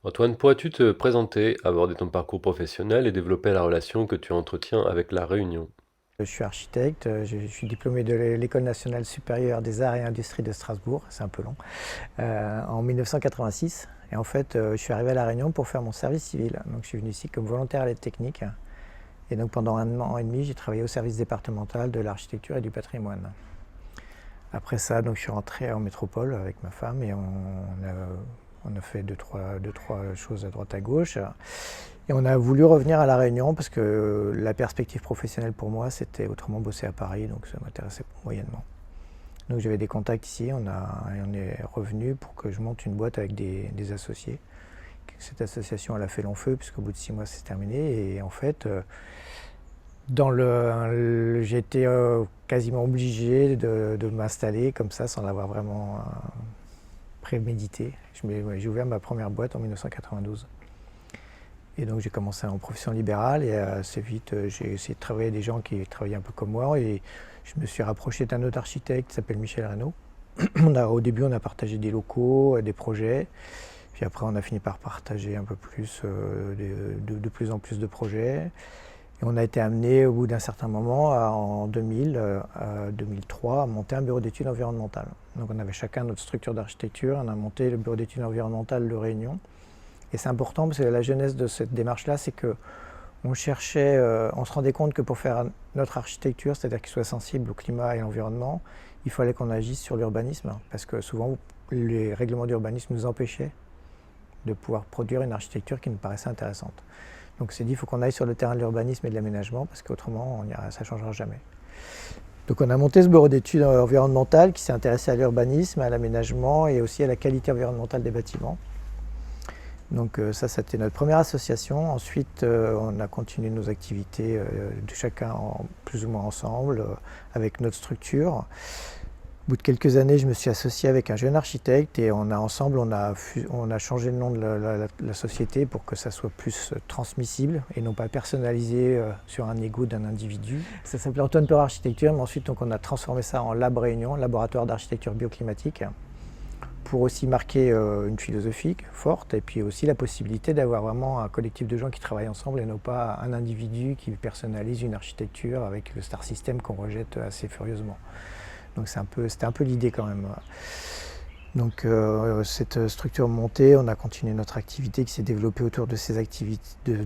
Antoine, pourrais-tu te présenter, aborder ton parcours professionnel et développer la relation que tu entretiens avec La Réunion? Je suis architecte, je suis diplômé de l'École nationale supérieure des arts et industries de Strasbourg, c'est un peu long, en 1986. Et en fait, je suis arrivé à La Réunion pour faire mon service civil. Donc je suis venu ici comme volontaire à l'aide technique. Et donc pendant un an et demi, j'ai travaillé au service départemental de l'architecture et du patrimoine. Après ça, donc, je suis rentré en métropole avec ma femme et on a fait deux, trois choses à droite à gauche. Et on a voulu revenir à La Réunion parce que la perspective professionnelle pour moi, c'était autrement bosser à Paris, donc ça m'intéressait moyennement. Donc j'avais des contacts ici, on est revenu pour que je monte une boîte avec des associés. Cette association, elle a fait long feu, puisqu'au bout de 6 mois, c'est terminé. Et en fait, j'ai été quasiment obligé de m'installer comme ça, sans l'avoir vraiment prémédité. J'ai ouvert ma première boîte en 1992. Et donc j'ai commencé en profession libérale et assez vite j'ai essayé de travailler avec des gens qui travaillaient un peu comme moi et je me suis rapproché d'un autre architecte qui s'appelle Michel Reynaud. Au début on a partagé des locaux, des projets, puis après on a fini par partager un peu plus, de plus en plus de projets. Et on a été amené au bout d'un certain moment, en 2000, 2003, à monter un bureau d'études environnementales. Donc on avait chacun notre structure d'architecture, on a monté le bureau d'études environnementales de Réunion. Et c'est important parce que la genèse de cette démarche-là, c'est que on cherchait, on se rendait compte que pour faire notre architecture, c'est-à-dire qu'il soit sensible au climat et à l'environnement, il fallait qu'on agisse sur l'urbanisme, parce que souvent les règlements d'urbanisme nous empêchaient de pouvoir produire une architecture qui nous paraissait intéressante. Donc c'est dit, il faut qu'on aille sur le terrain de l'urbanisme et de l'aménagement, parce qu'autrement, ça ne changera jamais. Donc on a monté ce bureau d'études environnementales qui s'est intéressé à l'urbanisme, à l'aménagement et aussi à la qualité environnementale des bâtiments. Donc ça, c'était notre première association. Ensuite, on a continué nos activités de chacun plus ou moins ensemble, avec notre structure. Au bout de quelques années, je me suis associé avec un jeune architecte et ensemble, on a changé le nom de la société pour que ça soit plus transmissible et non pas personnalisé sur un ego d'un individu. Ça s'appelait Antoine Peur Architecture, mais ensuite donc, on a transformé ça en Lab Réunion, laboratoire d'architecture bioclimatique, pour aussi marquer une philosophie forte et puis aussi la possibilité d'avoir vraiment un collectif de gens qui travaillent ensemble et non pas un individu qui personnalise une architecture avec le star system qu'on rejette assez furieusement. Donc c'était un peu l'idée quand même. Donc cette structure montée, on a continué notre activité qui s'est développée autour de ces activités,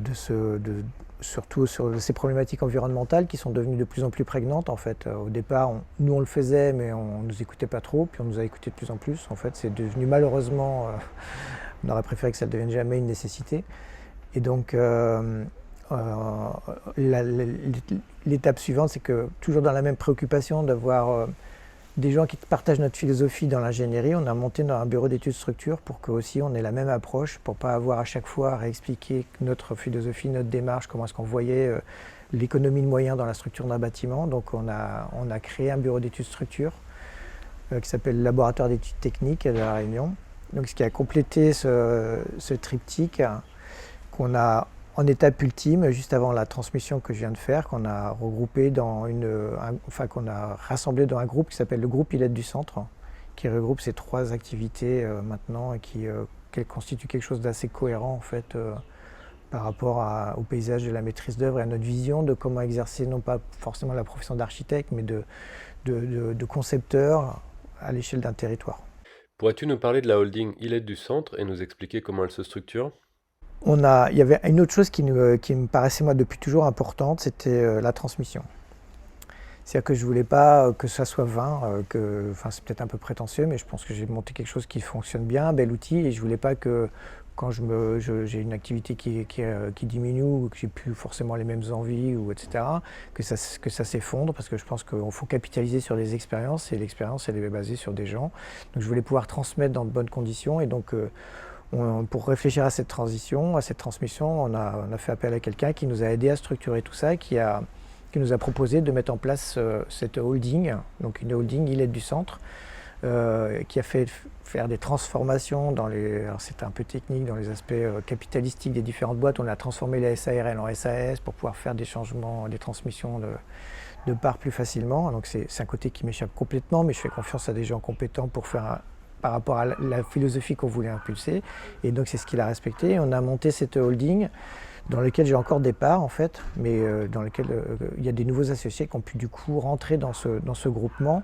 surtout sur ces problématiques environnementales qui sont devenues de plus en plus prégnantes en fait. Au départ, nous on le faisait mais on ne nous écoutait pas trop, puis on nous a écouté de plus en plus. En fait, c'est devenu malheureusement, on aurait préféré que ça ne devienne jamais une nécessité. Et donc l'étape suivante, c'est que toujours dans la même préoccupation d'avoir des gens qui partagent notre philosophie dans l'ingénierie, on a monté un bureau d'études structure pour que aussi on ait la même approche, pour pas avoir à chaque fois à réexpliquer notre philosophie, notre démarche, comment est-ce qu'on voyait l'économie de moyens dans la structure d'un bâtiment. Donc on a créé un bureau d'études structure qui s'appelle le Laboratoire d'études techniques de La Réunion. Donc ce qui a complété ce triptyque qu'on a en étape ultime, juste avant la transmission que je viens de faire, qu'on a regroupé qu'on a rassemblé dans un groupe qui s'appelle le groupe ILED du Centre, qui regroupe ces trois activités maintenant et qui constitue quelque chose d'assez cohérent en fait par rapport au paysage de la maîtrise d'œuvre et à notre vision de comment exercer non pas forcément la profession d'architecte, mais de concepteur à l'échelle d'un territoire. Pourrais-tu nous parler de la holding Ilette du Centre et nous expliquer comment elle se structure? Il y avait une autre chose qui me paraissait moi depuis toujours importante, c'était la transmission. C'est-à-dire que je voulais pas que ça soit vain, c'est peut-être un peu prétentieux, mais je pense que j'ai monté quelque chose qui fonctionne bien, un bel outil, et je voulais pas que quand j'ai une activité qui diminue ou que j'ai plus forcément les mêmes envies ou etc. que ça s'effondre, parce que je pense qu'il faut capitaliser sur des expériences et l'expérience elle est basée sur des gens. Donc je voulais pouvoir transmettre dans de bonnes conditions et donc pour réfléchir à cette transition, à cette transmission, on a fait appel à quelqu'un qui nous a aidé à structurer tout ça, qui nous a proposé de mettre en place cette holding, donc une holding ILED du Centre, qui a fait faire des transformations alors c'était un peu technique dans les aspects capitalistiques des différentes boîtes. On a transformé les SARL en SAS pour pouvoir faire des changements, des transmissions de parts plus facilement. Donc c'est un côté qui m'échappe complètement, mais je fais confiance à des gens compétents pour faire par rapport à la philosophie qu'on voulait impulser. Et donc c'est ce qu'il a respecté. On a monté cette holding dans lequel j'ai encore des parts en fait, mais dans lequel il y a des nouveaux associés qui ont pu du coup rentrer dans ce groupement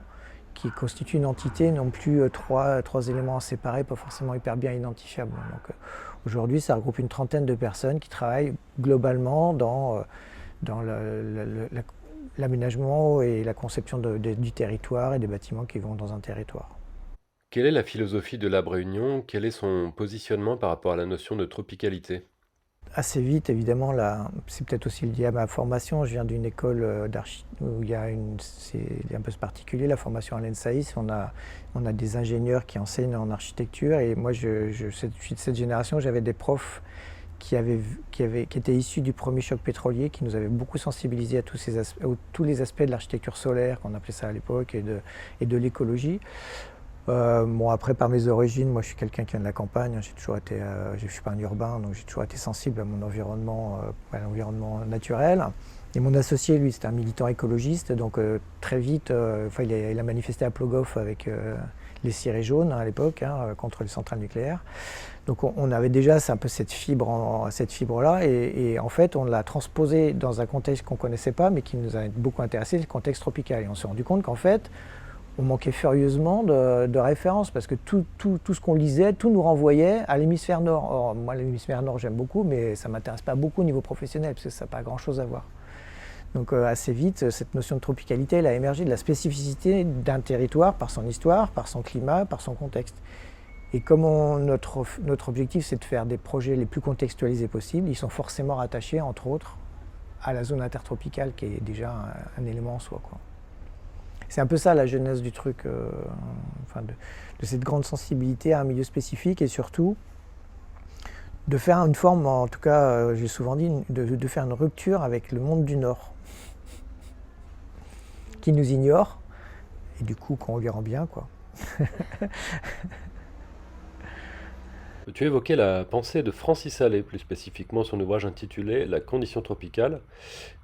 qui constitue une entité, non plus trois éléments séparés, pas forcément hyper bien identifiables. Donc aujourd'hui, ça regroupe une trentaine de personnes qui travaillent globalement dans l'aménagement et la conception du territoire et des bâtiments qui vont dans un territoire. Quelle est la philosophie de Lab Réunion? Quel est son positionnement par rapport à la notion de tropicalité? Assez vite, évidemment, là, c'est peut-être aussi lié à ma formation. Je viens d'une école où c'est un peu particulier, la formation à l'ENSAIS. On a des ingénieurs qui enseignent en architecture. Et moi, je suis de cette génération. J'avais des profs qui étaient issus du premier choc pétrolier, qui nous avaient beaucoup sensibilisés à tous les aspects de l'architecture solaire, qu'on appelait ça à l'époque, et de l'écologie. Bon, après, par mes origines, moi je suis quelqu'un qui vient de la campagne, j'ai toujours été, je ne suis pas un urbain, donc j'ai toujours été sensible à mon environnement, à l'environnement naturel. Et mon associé, lui, c'était un militant écologiste, donc très vite, il a manifesté à Plogoff avec les cirés jaunes à l'époque, contre les centrales nucléaires. Donc on avait déjà un peu cette fibre-là, et en fait on l'a transposé dans un contexte qu'on ne connaissait pas, mais qui nous a beaucoup intéressé, le contexte tropical. Et on s'est rendu compte qu'en fait, on manquait furieusement de références parce que tout ce qu'on lisait, tout nous renvoyait à l'hémisphère nord. Or, moi, l'hémisphère nord, j'aime beaucoup, mais ça ne m'intéresse pas beaucoup au niveau professionnel parce que ça n'a pas grand-chose à voir. Donc assez vite, cette notion de tropicalité, elle a émergé de la spécificité d'un territoire par son histoire, par son climat, par son contexte. Et comme notre objectif, c'est de faire des projets les plus contextualisés possibles, ils sont forcément rattachés, entre autres, à la zone intertropicale qui est déjà un élément en soi, quoi. C'est un peu ça la genèse du truc, de cette grande sensibilité à un milieu spécifique et surtout de faire une forme, en tout cas j'ai souvent dit, de faire une rupture avec le monde du Nord qui nous ignore et du coup qu'on lui rend bien, quoi. Tu évoquais la pensée de Francis Allais, plus spécifiquement son ouvrage intitulé La condition tropicale,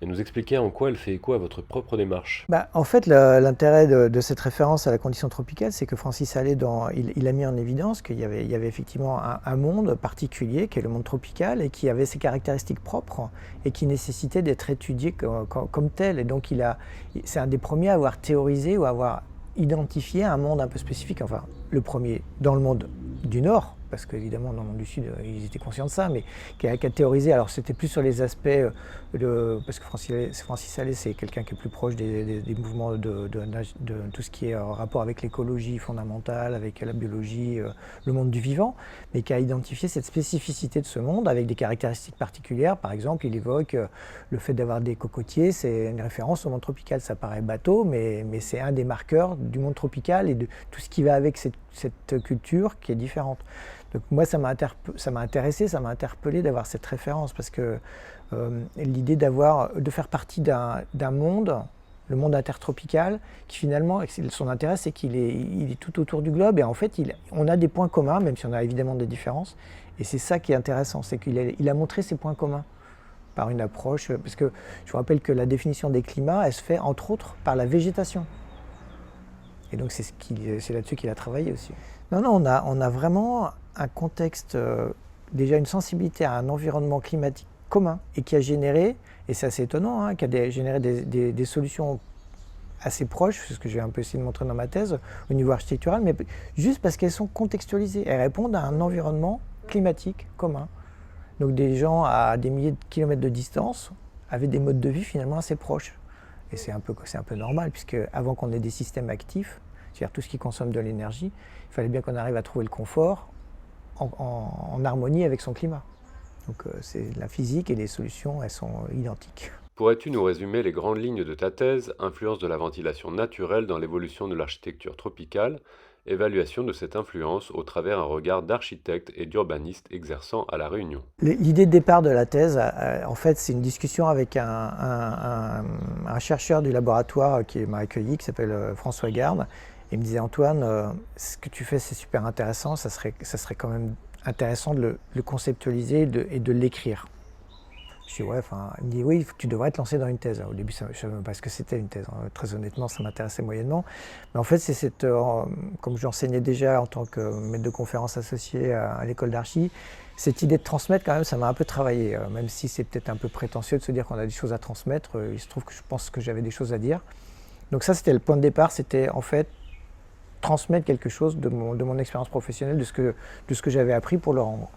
et nous expliquer en quoi elle fait écho à votre propre démarche. En fait, l'intérêt de cette référence à la condition tropicale, c'est que Francis Allais, il a mis en évidence qu'il y avait effectivement un monde particulier, qui est le monde tropical, et qui avait ses caractéristiques propres, et qui nécessitait d'être étudié comme tel. Et donc, c'est un des premiers à avoir théorisé ou à avoir identifié un monde un peu spécifique, enfin, le premier dans le monde du Nord, parce qu'évidemment dans le monde du Sud, ils étaient conscients de ça, mais qui a théorisé. Alors c'était plus sur les aspects, parce que Francis Allais, c'est quelqu'un qui est plus proche des mouvements de tout ce qui est en rapport avec l'écologie fondamentale, avec la biologie, le monde du vivant, mais qui a identifié cette spécificité de ce monde avec des caractéristiques particulières. Par exemple, il évoque le fait d'avoir des cocotiers, c'est une référence au monde tropical. Ça paraît bateau, mais c'est un des marqueurs du monde tropical et de tout ce qui va avec cette culture qui est différente. Donc moi, ça m'a intéressé, ça m'a interpellé d'avoir cette référence parce que l'idée de faire partie d'un monde, le monde intertropical, qui finalement, son intérêt, c'est qu'il est tout autour du globe et en fait, on a des points communs, même si on a évidemment des différences. Et c'est ça qui est intéressant, c'est qu'il a montré ces points communs par une approche, parce que je vous rappelle que la définition des climats, elle se fait entre autres par la végétation. Et donc c'est là-dessus qu'il a travaillé aussi. Non, on a vraiment un contexte, déjà une sensibilité à un environnement climatique commun et qui a généré, et c'est assez étonnant, qui a généré des solutions assez proches, c'est ce que j'ai un peu essayé de montrer dans ma thèse, au niveau architectural, mais juste parce qu'elles sont contextualisées. Elles répondent à un environnement climatique commun. Donc des gens à des milliers de kilomètres de distance avaient des modes de vie finalement assez proches. Et c'est un peu normal, puisque avant qu'on ait des systèmes actifs, c'est-à-dire tout ce qui consomme de l'énergie, il fallait bien qu'on arrive à trouver le confort en harmonie avec son climat. Donc c'est la physique et les solutions, elles sont identiques. Pourrais-tu nous résumer les grandes lignes de ta thèse, influence de la ventilation naturelle dans l'évolution de l'architecture tropicale, évaluation de cette influence au travers un regard d'architecte et d'urbaniste exerçant à La Réunion? L'idée de départ de la thèse, en fait, c'est une discussion avec un chercheur du laboratoire qui m'a accueilli, qui s'appelle François Garde. Il me disait, Antoine, ce que tu fais, c'est super intéressant, ça serait quand même intéressant de le conceptualiser et de l'écrire. Je dis ouais, enfin, il me dit oui, tu devrais te lancer dans une thèse. Au début, je ne savais même pas ce que c'était une thèse, hein. Très honnêtement, ça m'intéressait moyennement. Mais en fait, c'est cette, comme j'enseignais déjà en tant que maître de conférence associé à l'école d'archi, cette idée de transmettre quand même, ça m'a un peu travaillé. Même si c'est peut-être un peu prétentieux de se dire qu'on a des choses à transmettre, il se trouve que je pense que j'avais des choses à dire. Donc ça, c'était le point de départ, c'était en fait transmettre quelque chose de mon expérience professionnelle, de ce que j'avais appris pour le rendre.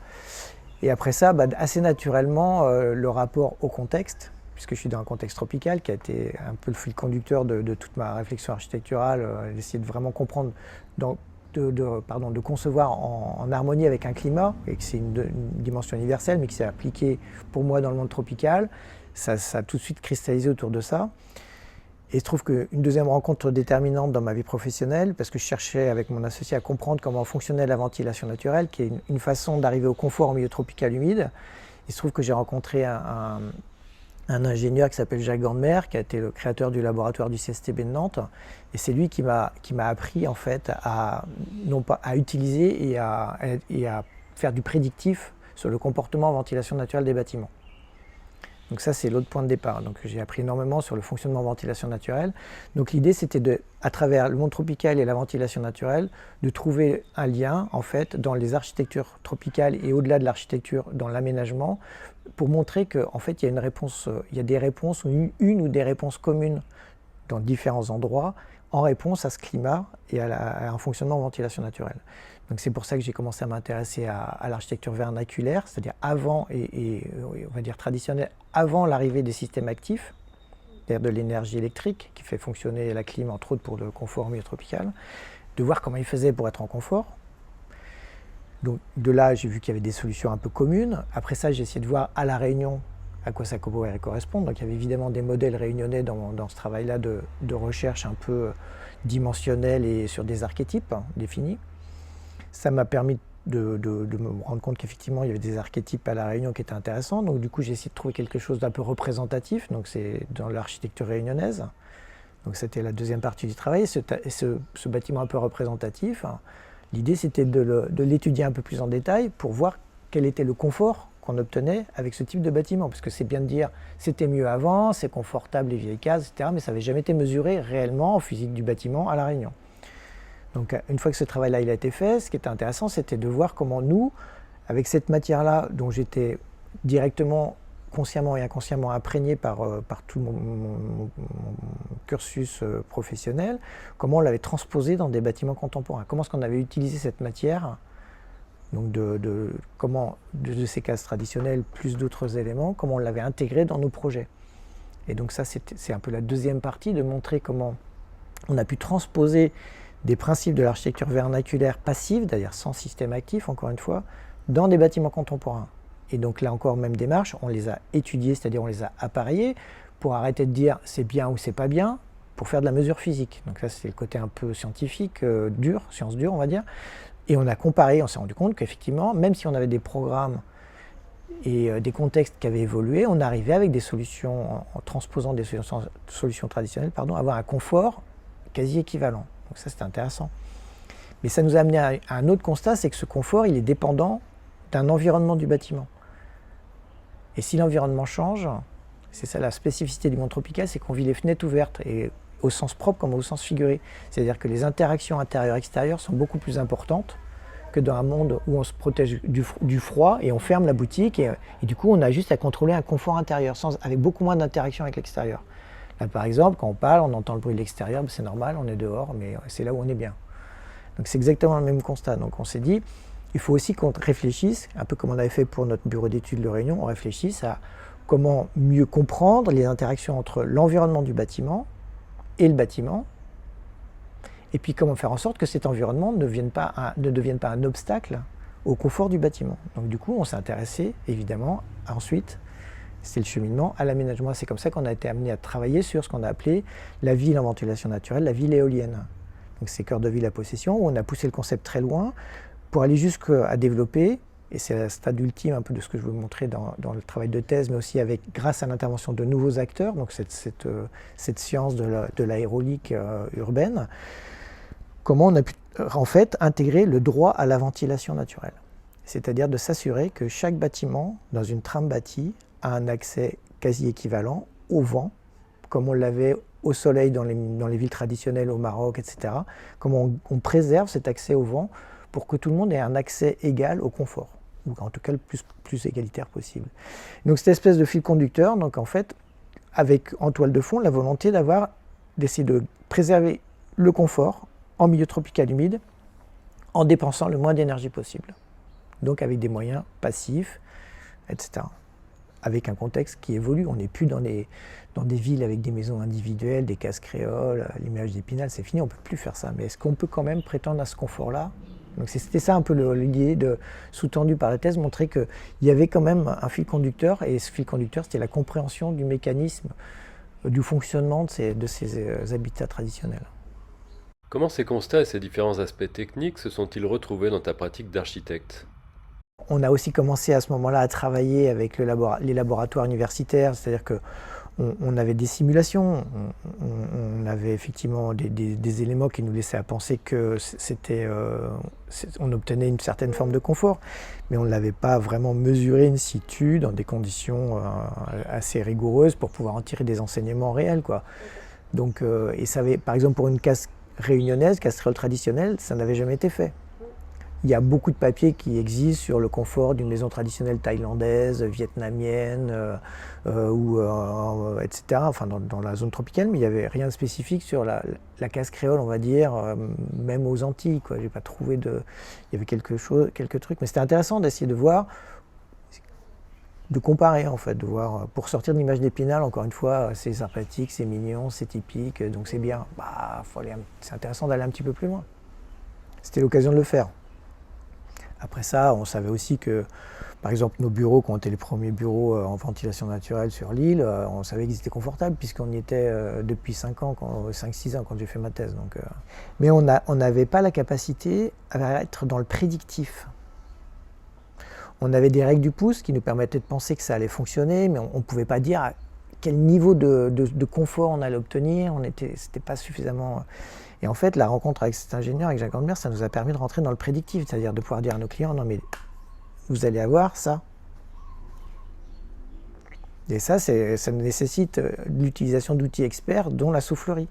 Et après ça, assez naturellement, le rapport au contexte, puisque je suis dans un contexte tropical, qui a été un peu le fil conducteur de toute ma réflexion architecturale, d'essayer de vraiment comprendre, de concevoir en harmonie avec un climat, et que c'est une dimension universelle, mais qui s'est appliquée pour moi dans le monde tropical. Ça a tout de suite cristallisé autour de ça. Et il se trouve qu'une deuxième rencontre déterminante dans ma vie professionnelle, parce que je cherchais avec mon associé à comprendre comment fonctionnait la ventilation naturelle, qui est une façon d'arriver au confort en milieu tropical humide. Il se trouve que j'ai rencontré un ingénieur qui s'appelle Jacques Gandemer, qui a été le créateur du laboratoire du CSTB de Nantes. Et c'est lui qui m'a appris en fait non pas à utiliser et à faire du prédictif sur le comportement en ventilation naturelle des bâtiments. Donc ça, c'est l'autre point de départ. Donc j'ai appris énormément sur le fonctionnement en ventilation naturelle. Donc l'idée, c'était à travers le monde tropical et la ventilation naturelle, de trouver un lien, en fait, dans les architectures tropicales et au-delà de l'architecture, dans l'aménagement, pour montrer qu'en fait, il y a des réponses, ou une ou des réponses communes dans différents endroits, en réponse à ce climat et à un fonctionnement en ventilation naturelle. Donc c'est pour ça que j'ai commencé à m'intéresser à l'architecture vernaculaire, c'est-à-dire avant et on va dire traditionnelle, avant l'arrivée des systèmes actifs, c'est-à-dire de l'énergie électrique qui fait fonctionner la clim, entre autres pour le confort en milieu tropical, de voir comment ils faisaient pour être en confort. Donc de là, j'ai vu qu'il y avait des solutions un peu communes. Après ça, j'ai essayé de voir à La Réunion à quoi ça pourrait correspondre. Donc il y avait évidemment des modèles réunionnais dans ce travail-là de recherche un peu dimensionnel et sur des archétypes définis. Ça m'a permis de me rendre compte qu'effectivement il y avait des archétypes à La Réunion qui étaient intéressants. Donc du coup j'ai essayé de trouver quelque chose d'un peu représentatif. Donc c'est dans l'architecture réunionnaise. Donc c'était la deuxième partie du travail. Ce bâtiment un peu représentatif, l'idée c'était de l'étudier un peu plus en détail pour voir quel était le confort qu'on obtenait avec ce type de bâtiment. Parce que c'est bien de dire c'était mieux avant, c'est confortable les vieilles cases, etc. Mais ça n'avait jamais été mesuré réellement en physique du bâtiment à La Réunion. Donc une fois que ce travail-là il a été fait, ce qui était intéressant, c'était de voir comment nous, avec cette matière-là, dont j'étais directement, consciemment et inconsciemment imprégné par tout mon cursus professionnel, comment on l'avait transposé dans des bâtiments contemporains. Comment est-ce qu'on avait utilisé cette matière, donc de ces cases traditionnelles plus d'autres éléments, comment on l'avait intégré dans nos projets. Et donc ça, c'est un peu la deuxième partie, de montrer comment on a pu transposer des principes de l'architecture vernaculaire passive, c'est-à-dire sans système actif, encore une fois, dans des bâtiments contemporains. Et donc là encore, même démarche, on les a étudiés, c'est-à-dire on les a appareillés, pour arrêter de dire c'est bien ou c'est pas bien, pour faire de la mesure physique. Donc ça, c'est le côté un peu scientifique, dur, science dure, on va dire. Et on a comparé, on s'est rendu compte qu'effectivement, même si on avait des programmes et des contextes qui avaient évolué, on arrivait avec des solutions, en transposant des solutions traditionnelles, à avoir un confort quasi équivalent. Donc ça, c'était intéressant. Mais ça nous a amené à un autre constat, c'est que ce confort, il est dépendant d'un environnement du bâtiment. Et si l'environnement change, c'est ça la spécificité du monde tropical, c'est qu'on vit les fenêtres ouvertes, et au sens propre comme au sens figuré. C'est-à-dire que les interactions intérieures-extérieures sont beaucoup plus importantes que dans un monde où on se protège du froid et on ferme la boutique, et du coup on a juste à contrôler un confort intérieur, avec beaucoup moins d'interactions avec l'extérieur. Là, par exemple, quand on parle, on entend le bruit de l'extérieur, c'est normal, on est dehors, mais c'est là où on est bien. Donc c'est exactement le même constat. Donc on s'est dit, il faut aussi qu'on réfléchisse, un peu comme on avait fait pour notre bureau d'études de Réunion, on réfléchisse à comment mieux comprendre les interactions entre l'environnement du bâtiment et le bâtiment, et puis comment faire en sorte que cet environnement ne devienne pas un obstacle au confort du bâtiment. Donc du coup, on s'est intéressé, évidemment, ensuite, c'est le cheminement à l'aménagement. C'est comme ça qu'on a été amené à travailler sur ce qu'on a appelé la ville en ventilation naturelle, la ville éolienne. Donc c'est cœur de ville à possession, où on a poussé le concept très loin pour aller jusqu'à développer, et c'est le stade ultime un peu de ce que je veux montrer dans le travail de thèse, mais aussi grâce à l'intervention de nouveaux acteurs, donc cette science de l'aérolique urbaine, comment on a pu en fait intégrer le droit à la ventilation naturelle. C'est-à-dire de s'assurer que chaque bâtiment, dans une trame bâtie, a un accès quasi équivalent au vent, comme on l'avait au soleil dans les villes traditionnelles au Maroc, etc. Comment on préserve cet accès au vent pour que tout le monde ait un accès égal au confort, ou en tout cas le plus égalitaire possible. Donc cette espèce de fil conducteur, donc en fait, avec en toile de fond la volonté d'essayer de préserver le confort en milieu tropical humide en dépensant le moins d'énergie possible. Donc avec des moyens passifs, etc. Avec un contexte qui évolue. On n'est plus dans des villes avec des maisons individuelles, des cases créoles, l'image d'Épinal, c'est fini, on ne peut plus faire ça. Mais est-ce qu'on peut quand même prétendre à ce confort-là? Donc c'était ça un peu l'idée sous-tendue par la thèse, montrer qu'il y avait quand même un fil conducteur, et ce fil conducteur, c'était la compréhension du mécanisme, du fonctionnement de ces habitats traditionnels. Comment ces constats et ces différents aspects techniques se sont-ils retrouvés dans ta pratique d'architecte? On a aussi commencé à ce moment-là à travailler avec les laboratoires universitaires, c'est-à-dire qu'on avait des simulations, on avait effectivement des éléments qui nous laissaient à penser que on obtenait une certaine forme de confort, mais on ne l'avait pas vraiment mesuré in situ dans des conditions assez rigoureuses pour pouvoir en tirer des enseignements réels, quoi. Donc, et ça avait, par exemple, pour une case réunionnaise, case créole traditionnelle, ça n'avait jamais été fait. Il y a beaucoup de papiers qui existent sur le confort d'une maison traditionnelle thaïlandaise, vietnamienne, etc., enfin dans la zone tropicale, mais il n'y avait rien de spécifique sur la case créole, on va dire, même aux Antilles, quoi. J'ai pas trouvé il y avait quelques trucs, mais c'était intéressant d'essayer de voir, de comparer en fait, de voir, pour sortir de l'image d'Épinal, encore une fois, c'est sympathique, c'est mignon, c'est typique, donc c'est bien. C'est intéressant d'aller un petit peu plus loin. C'était l'occasion de le faire. Après ça, on savait aussi que, par exemple, nos bureaux, qui ont été les premiers bureaux en ventilation naturelle sur l'île, on savait qu'ils étaient confortables, puisqu'on y était depuis 5-6 ans, quand j'ai fait ma thèse. Donc, mais on n'avait pas la capacité à être dans le prédictif. On avait des règles du pouce qui nous permettaient de penser que ça allait fonctionner, mais on ne pouvait pas dire à quel niveau de confort on allait obtenir. C'était pas suffisamment... Et en fait, la rencontre avec cet ingénieur, avec Jacques Grandemers, ça nous a permis de rentrer dans le prédictif, c'est-à-dire de pouvoir dire à nos clients, non mais vous allez avoir ça. Et ça nécessite l'utilisation d'outils experts, dont la soufflerie.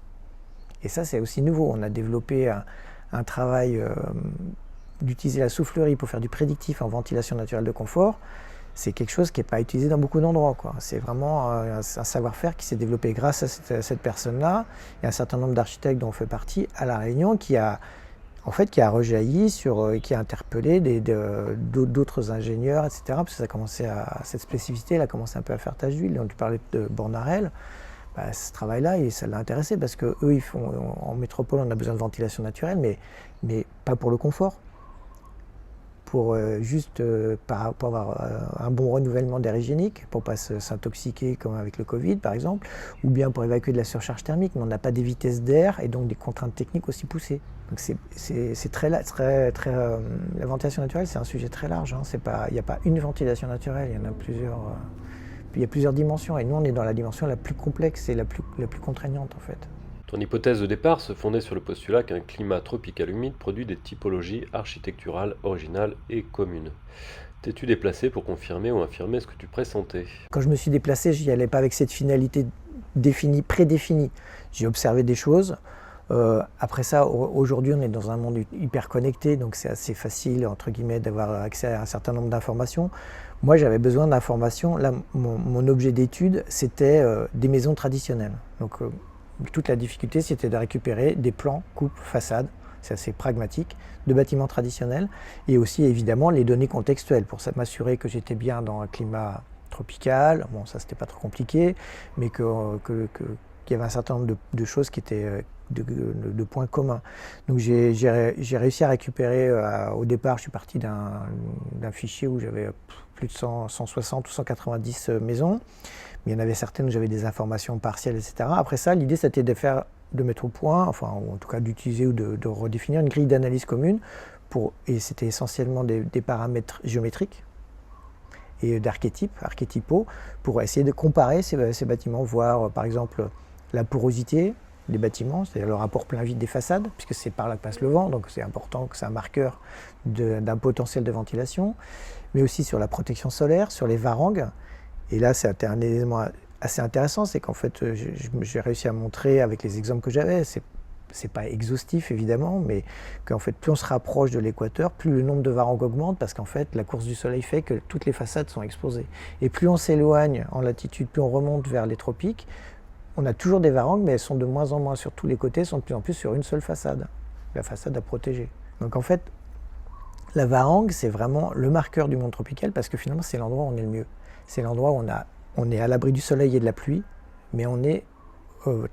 Et ça, c'est aussi nouveau. On a développé un travail d'utiliser la soufflerie pour faire du prédictif en ventilation naturelle de confort. C'est quelque chose qui n'est pas utilisé dans beaucoup d'endroits, quoi. C'est vraiment un savoir-faire qui s'est développé grâce à cette personne-là et un certain nombre d'architectes dont on fait partie à La Réunion qui a rejailli qui a interpellé d'autres ingénieurs, etc. Parce que cette spécificité, elle a commencé un peu à faire tache d'huile. Tu parlais de Bornarel. Ce travail-là, ça l'a intéressé parce que eux, en métropole, on a besoin de ventilation naturelle, mais pas pour le confort. Pour avoir un bon renouvellement d'air hygiénique, pour ne pas s'intoxiquer comme avec le Covid par exemple, ou bien pour évacuer de la surcharge thermique, mais on n'a pas des vitesses d'air et donc des contraintes techniques aussi poussées. Donc la ventilation naturelle, c'est un sujet très large, hein. Il n'y a pas une ventilation naturelle, il y en a plusieurs. Il y a plusieurs dimensions, et nous on est dans la dimension la plus complexe et la plus contraignante en fait. Ton hypothèse de départ se fondait sur le postulat qu'un climat tropical humide produit des typologies architecturales originales et communes. T'es-tu déplacé pour confirmer ou infirmer ce que tu pressentais? Quand je me suis déplacé, je n'y allais pas avec cette finalité prédéfinie. J'ai observé des choses. Après ça, aujourd'hui, on est dans un monde hyper connecté, donc c'est assez facile, entre guillemets, d'avoir accès à un certain nombre d'informations. Moi, j'avais besoin d'informations. Là, mon objet d'étude, c'était des maisons traditionnelles. Donc, toute la difficulté, c'était de récupérer des plans, coupes, façades, c'est assez pragmatique, de bâtiments traditionnels, et aussi évidemment les données contextuelles pour m'assurer que j'étais bien dans un climat tropical. Bon, ça c'était pas trop compliqué, mais qu'il y avait un certain nombre de choses qui étaient de points communs. Donc j'ai réussi à récupérer, au départ je suis parti d'un fichier où j'avais plus de 160 ou 190 maisons. Mais il y en avait certaines où j'avais des informations partielles, etc. Après ça, l'idée, c'était de mettre au point, ou en tout cas d'utiliser ou de redéfinir une grille d'analyse commune, et c'était essentiellement des paramètres géométriques et archétypaux, pour essayer de comparer ces bâtiments, voir par exemple la porosité des bâtiments, c'est-à-dire le rapport plein-vide des façades, puisque c'est par là que passe le vent, donc c'est important que c'est un marqueur d'un potentiel de ventilation, mais aussi sur la protection solaire, sur les varangues, Et là, c'est un élément assez intéressant, c'est qu'en fait, j'ai réussi à montrer avec les exemples que j'avais, c'est pas exhaustif évidemment, mais qu'en fait, plus on se rapproche de l'équateur, plus le nombre de varangues augmente, parce qu'en fait, la course du soleil fait que toutes les façades sont exposées. Et plus on s'éloigne en latitude, plus on remonte vers les tropiques, on a toujours des varangues, mais elles sont de moins en moins sur tous les côtés, sont de plus en plus sur une seule façade, la façade à protéger. Donc en fait, la varangue, c'est vraiment le marqueur du monde tropical, parce que finalement, c'est l'endroit où on est le mieux. C'est l'endroit où on est à l'abri du soleil et de la pluie, mais on est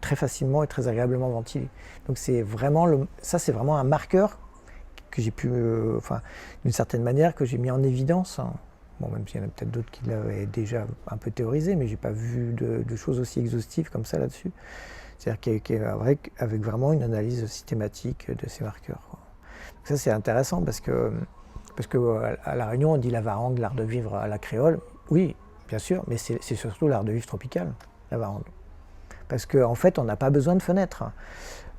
très facilement et très agréablement ventilé. Donc c'est vraiment c'est vraiment un marqueur que j'ai pu, d'une certaine manière, que j'ai mis en évidence. Hein. Bon, même s'il y en a peut-être d'autres qui l'avaient déjà un peu théorisé, mais j'ai pas vu de choses aussi exhaustives comme ça là-dessus. C'est-à-dire avec vraiment une analyse systématique de ces marqueurs. Quoi. Donc ça c'est intéressant parce que à La Réunion on dit la varangue, l'art de vivre à la créole. Oui, bien sûr, mais c'est surtout l'art de vivre tropical, la varangue. Parce qu'en fait, on n'a pas besoin de fenêtres.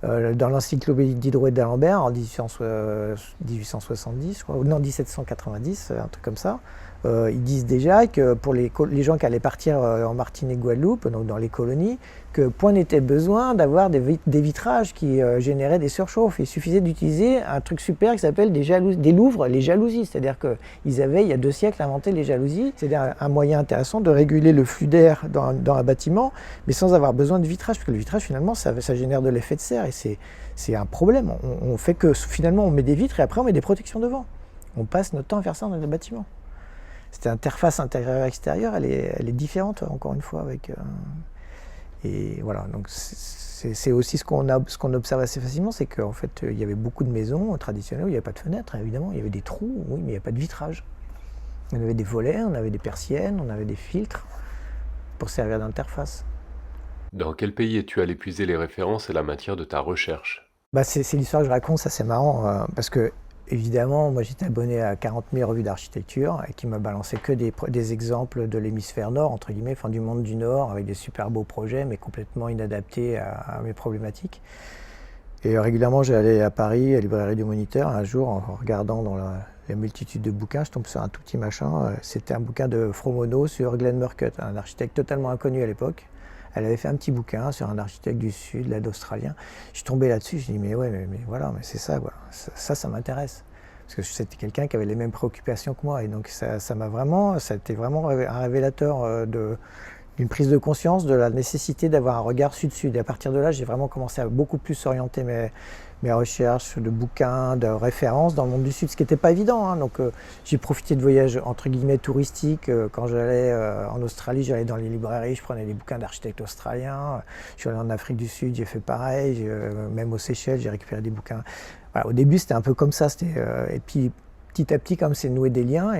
Dans l'encyclopédie Diderot et d'Alembert, en 1870, je crois, non, 1790, un truc comme ça, ils disent déjà que pour les gens qui allaient partir en Martinique-Guadeloupe, donc dans les colonies, que point n'était besoin d'avoir des vitrages qui généraient des surchauffes. Il suffisait d'utiliser un truc super qui s'appelle des louvres, les jalousies. C'est-à-dire qu'ils avaient, il y a 2 siècles, inventé les jalousies. C'est-à-dire un moyen intéressant de réguler le flux d'air dans un bâtiment, mais sans avoir besoin de vitrage, parce que le vitrage, finalement, ça génère de l'effet de serre, et c'est un problème. On fait que, finalement, on met des vitres, et après, on met des protections devant. On passe notre temps à faire ça dans les bâtiments. Cette interface intérieure-extérieure, elle est différente, encore une fois, avec... Et voilà, donc c'est aussi ce qu'on observe assez facilement, c'est qu'en fait, il y avait beaucoup de maisons traditionnelles où il n'y avait pas de fenêtres, évidemment. Il y avait des trous, oui, mais il n'y avait pas de vitrage. On avait des volets, on avait des persiennes, on avait des filtres pour servir d'interface. Dans quel pays es-tu allé puiser les références et la matière de ta recherche? C'est l'histoire que je raconte, ça c'est marrant, parce que évidemment, moi j'étais abonné à 40 000 revues d'architecture et qui m'a balancé que des exemples de l'hémisphère nord, entre guillemets, enfin du monde du nord, avec des super beaux projets, mais complètement inadaptés à mes problématiques. Et régulièrement, j'allais à Paris, à la librairie du Moniteur. Un jour, en regardant dans la multitude de bouquins, je tombe sur un tout petit machin. C'était un bouquin de Fromono sur Glenn Murcutt, un architecte totalement inconnu à l'époque. Elle avait fait un petit bouquin sur un architecte du Sud, là, d'Australien. Je suis tombé là-dessus, je me dis mais ouais, mais voilà, mais c'est ça, quoi. Ça m'intéresse. Parce que c'était quelqu'un qui avait les mêmes préoccupations que moi. Et donc ça a été vraiment un révélateur d'une prise de conscience de la nécessité d'avoir un regard sud-sud. Et à partir de là, j'ai vraiment commencé à beaucoup plus orienter mes recherches de bouquins, de références dans le monde du Sud, ce qui n'était pas évident. Hein. Donc j'ai profité de voyages entre guillemets touristiques. Quand j'allais en Australie, j'allais dans les librairies, je prenais des bouquins d'architectes australiens. Je suis allé en Afrique du Sud, j'ai fait pareil. Même aux Seychelles, j'ai récupéré des bouquins. Voilà, au début, c'était un peu comme ça. Et puis petit à petit, comme c'est noué des liens.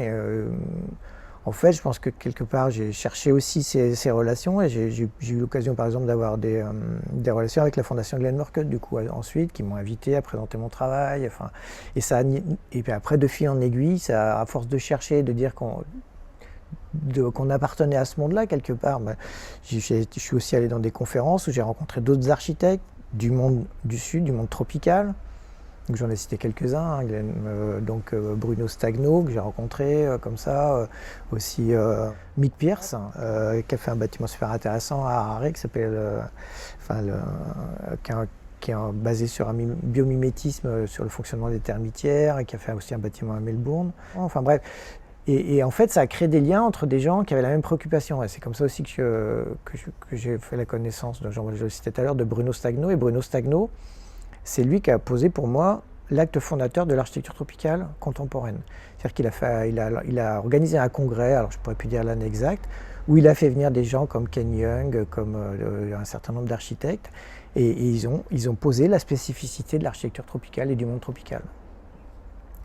En fait, je pense que quelque part, j'ai cherché aussi ces relations et j'ai eu l'occasion, par exemple, d'avoir des relations avec la Fondation Glenn Murcutt, du coup, ensuite, qui m'ont invité à présenter mon travail. Enfin, et puis après, de fil en aiguille, ça, à force de chercher, de dire qu'on appartenait à ce monde-là, quelque part, je suis aussi allé dans des conférences où j'ai rencontré d'autres architectes du monde du Sud, du monde tropical. Donc j'en ai cité quelques-uns, Bruno Stagno, que j'ai rencontré comme ça, aussi Mick Pierce, qui a fait un bâtiment super intéressant à Harare, qui s'appelle, qui est basé sur un biomimétisme sur le fonctionnement des termitières, et qui a fait aussi un bâtiment à Melbourne. Enfin bref. Et en fait, ça a créé des liens entre des gens qui avaient la même préoccupation. Et c'est comme ça aussi que j'ai fait la connaissance, je le citais tout à l'heure, de Bruno Stagno. Et Bruno Stagno, c'est lui qui a posé pour moi l'acte fondateur de l'architecture tropicale contemporaine. C'est-à-dire qu'il a organisé un congrès, alors je ne pourrais plus dire l'année exacte, où il a fait venir des gens comme Ken Young, comme un certain nombre d'architectes, et ils ont posé la spécificité de l'architecture tropicale et du monde tropical.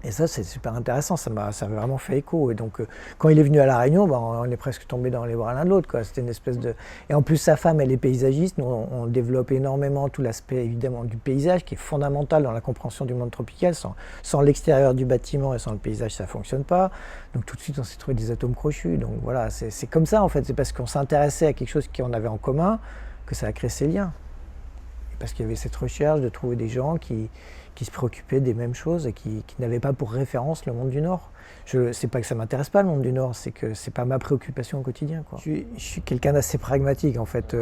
Et ça, c'est super intéressant, ça m'a vraiment fait écho. Et donc, quand il est venu à La Réunion, on est presque tombé dans les bras l'un de l'autre, quoi. C'était une espèce de... Et en plus, sa femme, elle est paysagiste. Nous, on développe énormément tout l'aspect, évidemment, du paysage, qui est fondamental dans la compréhension du monde tropical. Sans l'extérieur du bâtiment et sans le paysage, ça ne fonctionne pas. Donc, tout de suite, on s'est trouvé des atomes crochus. Donc, voilà, c'est comme ça, en fait. C'est parce qu'on s'intéressait à quelque chose qu'on avait en commun que ça a créé ces liens. parce qu'il y avait cette recherche de trouver des gens qui se préoccupaient des mêmes choses et qui n'avaient pas pour référence le monde du Nord. C'est pas que ça m'intéresse pas le monde du Nord, c'est que c'est pas ma préoccupation au quotidien, quoi. Je suis quelqu'un d'assez pragmatique en fait.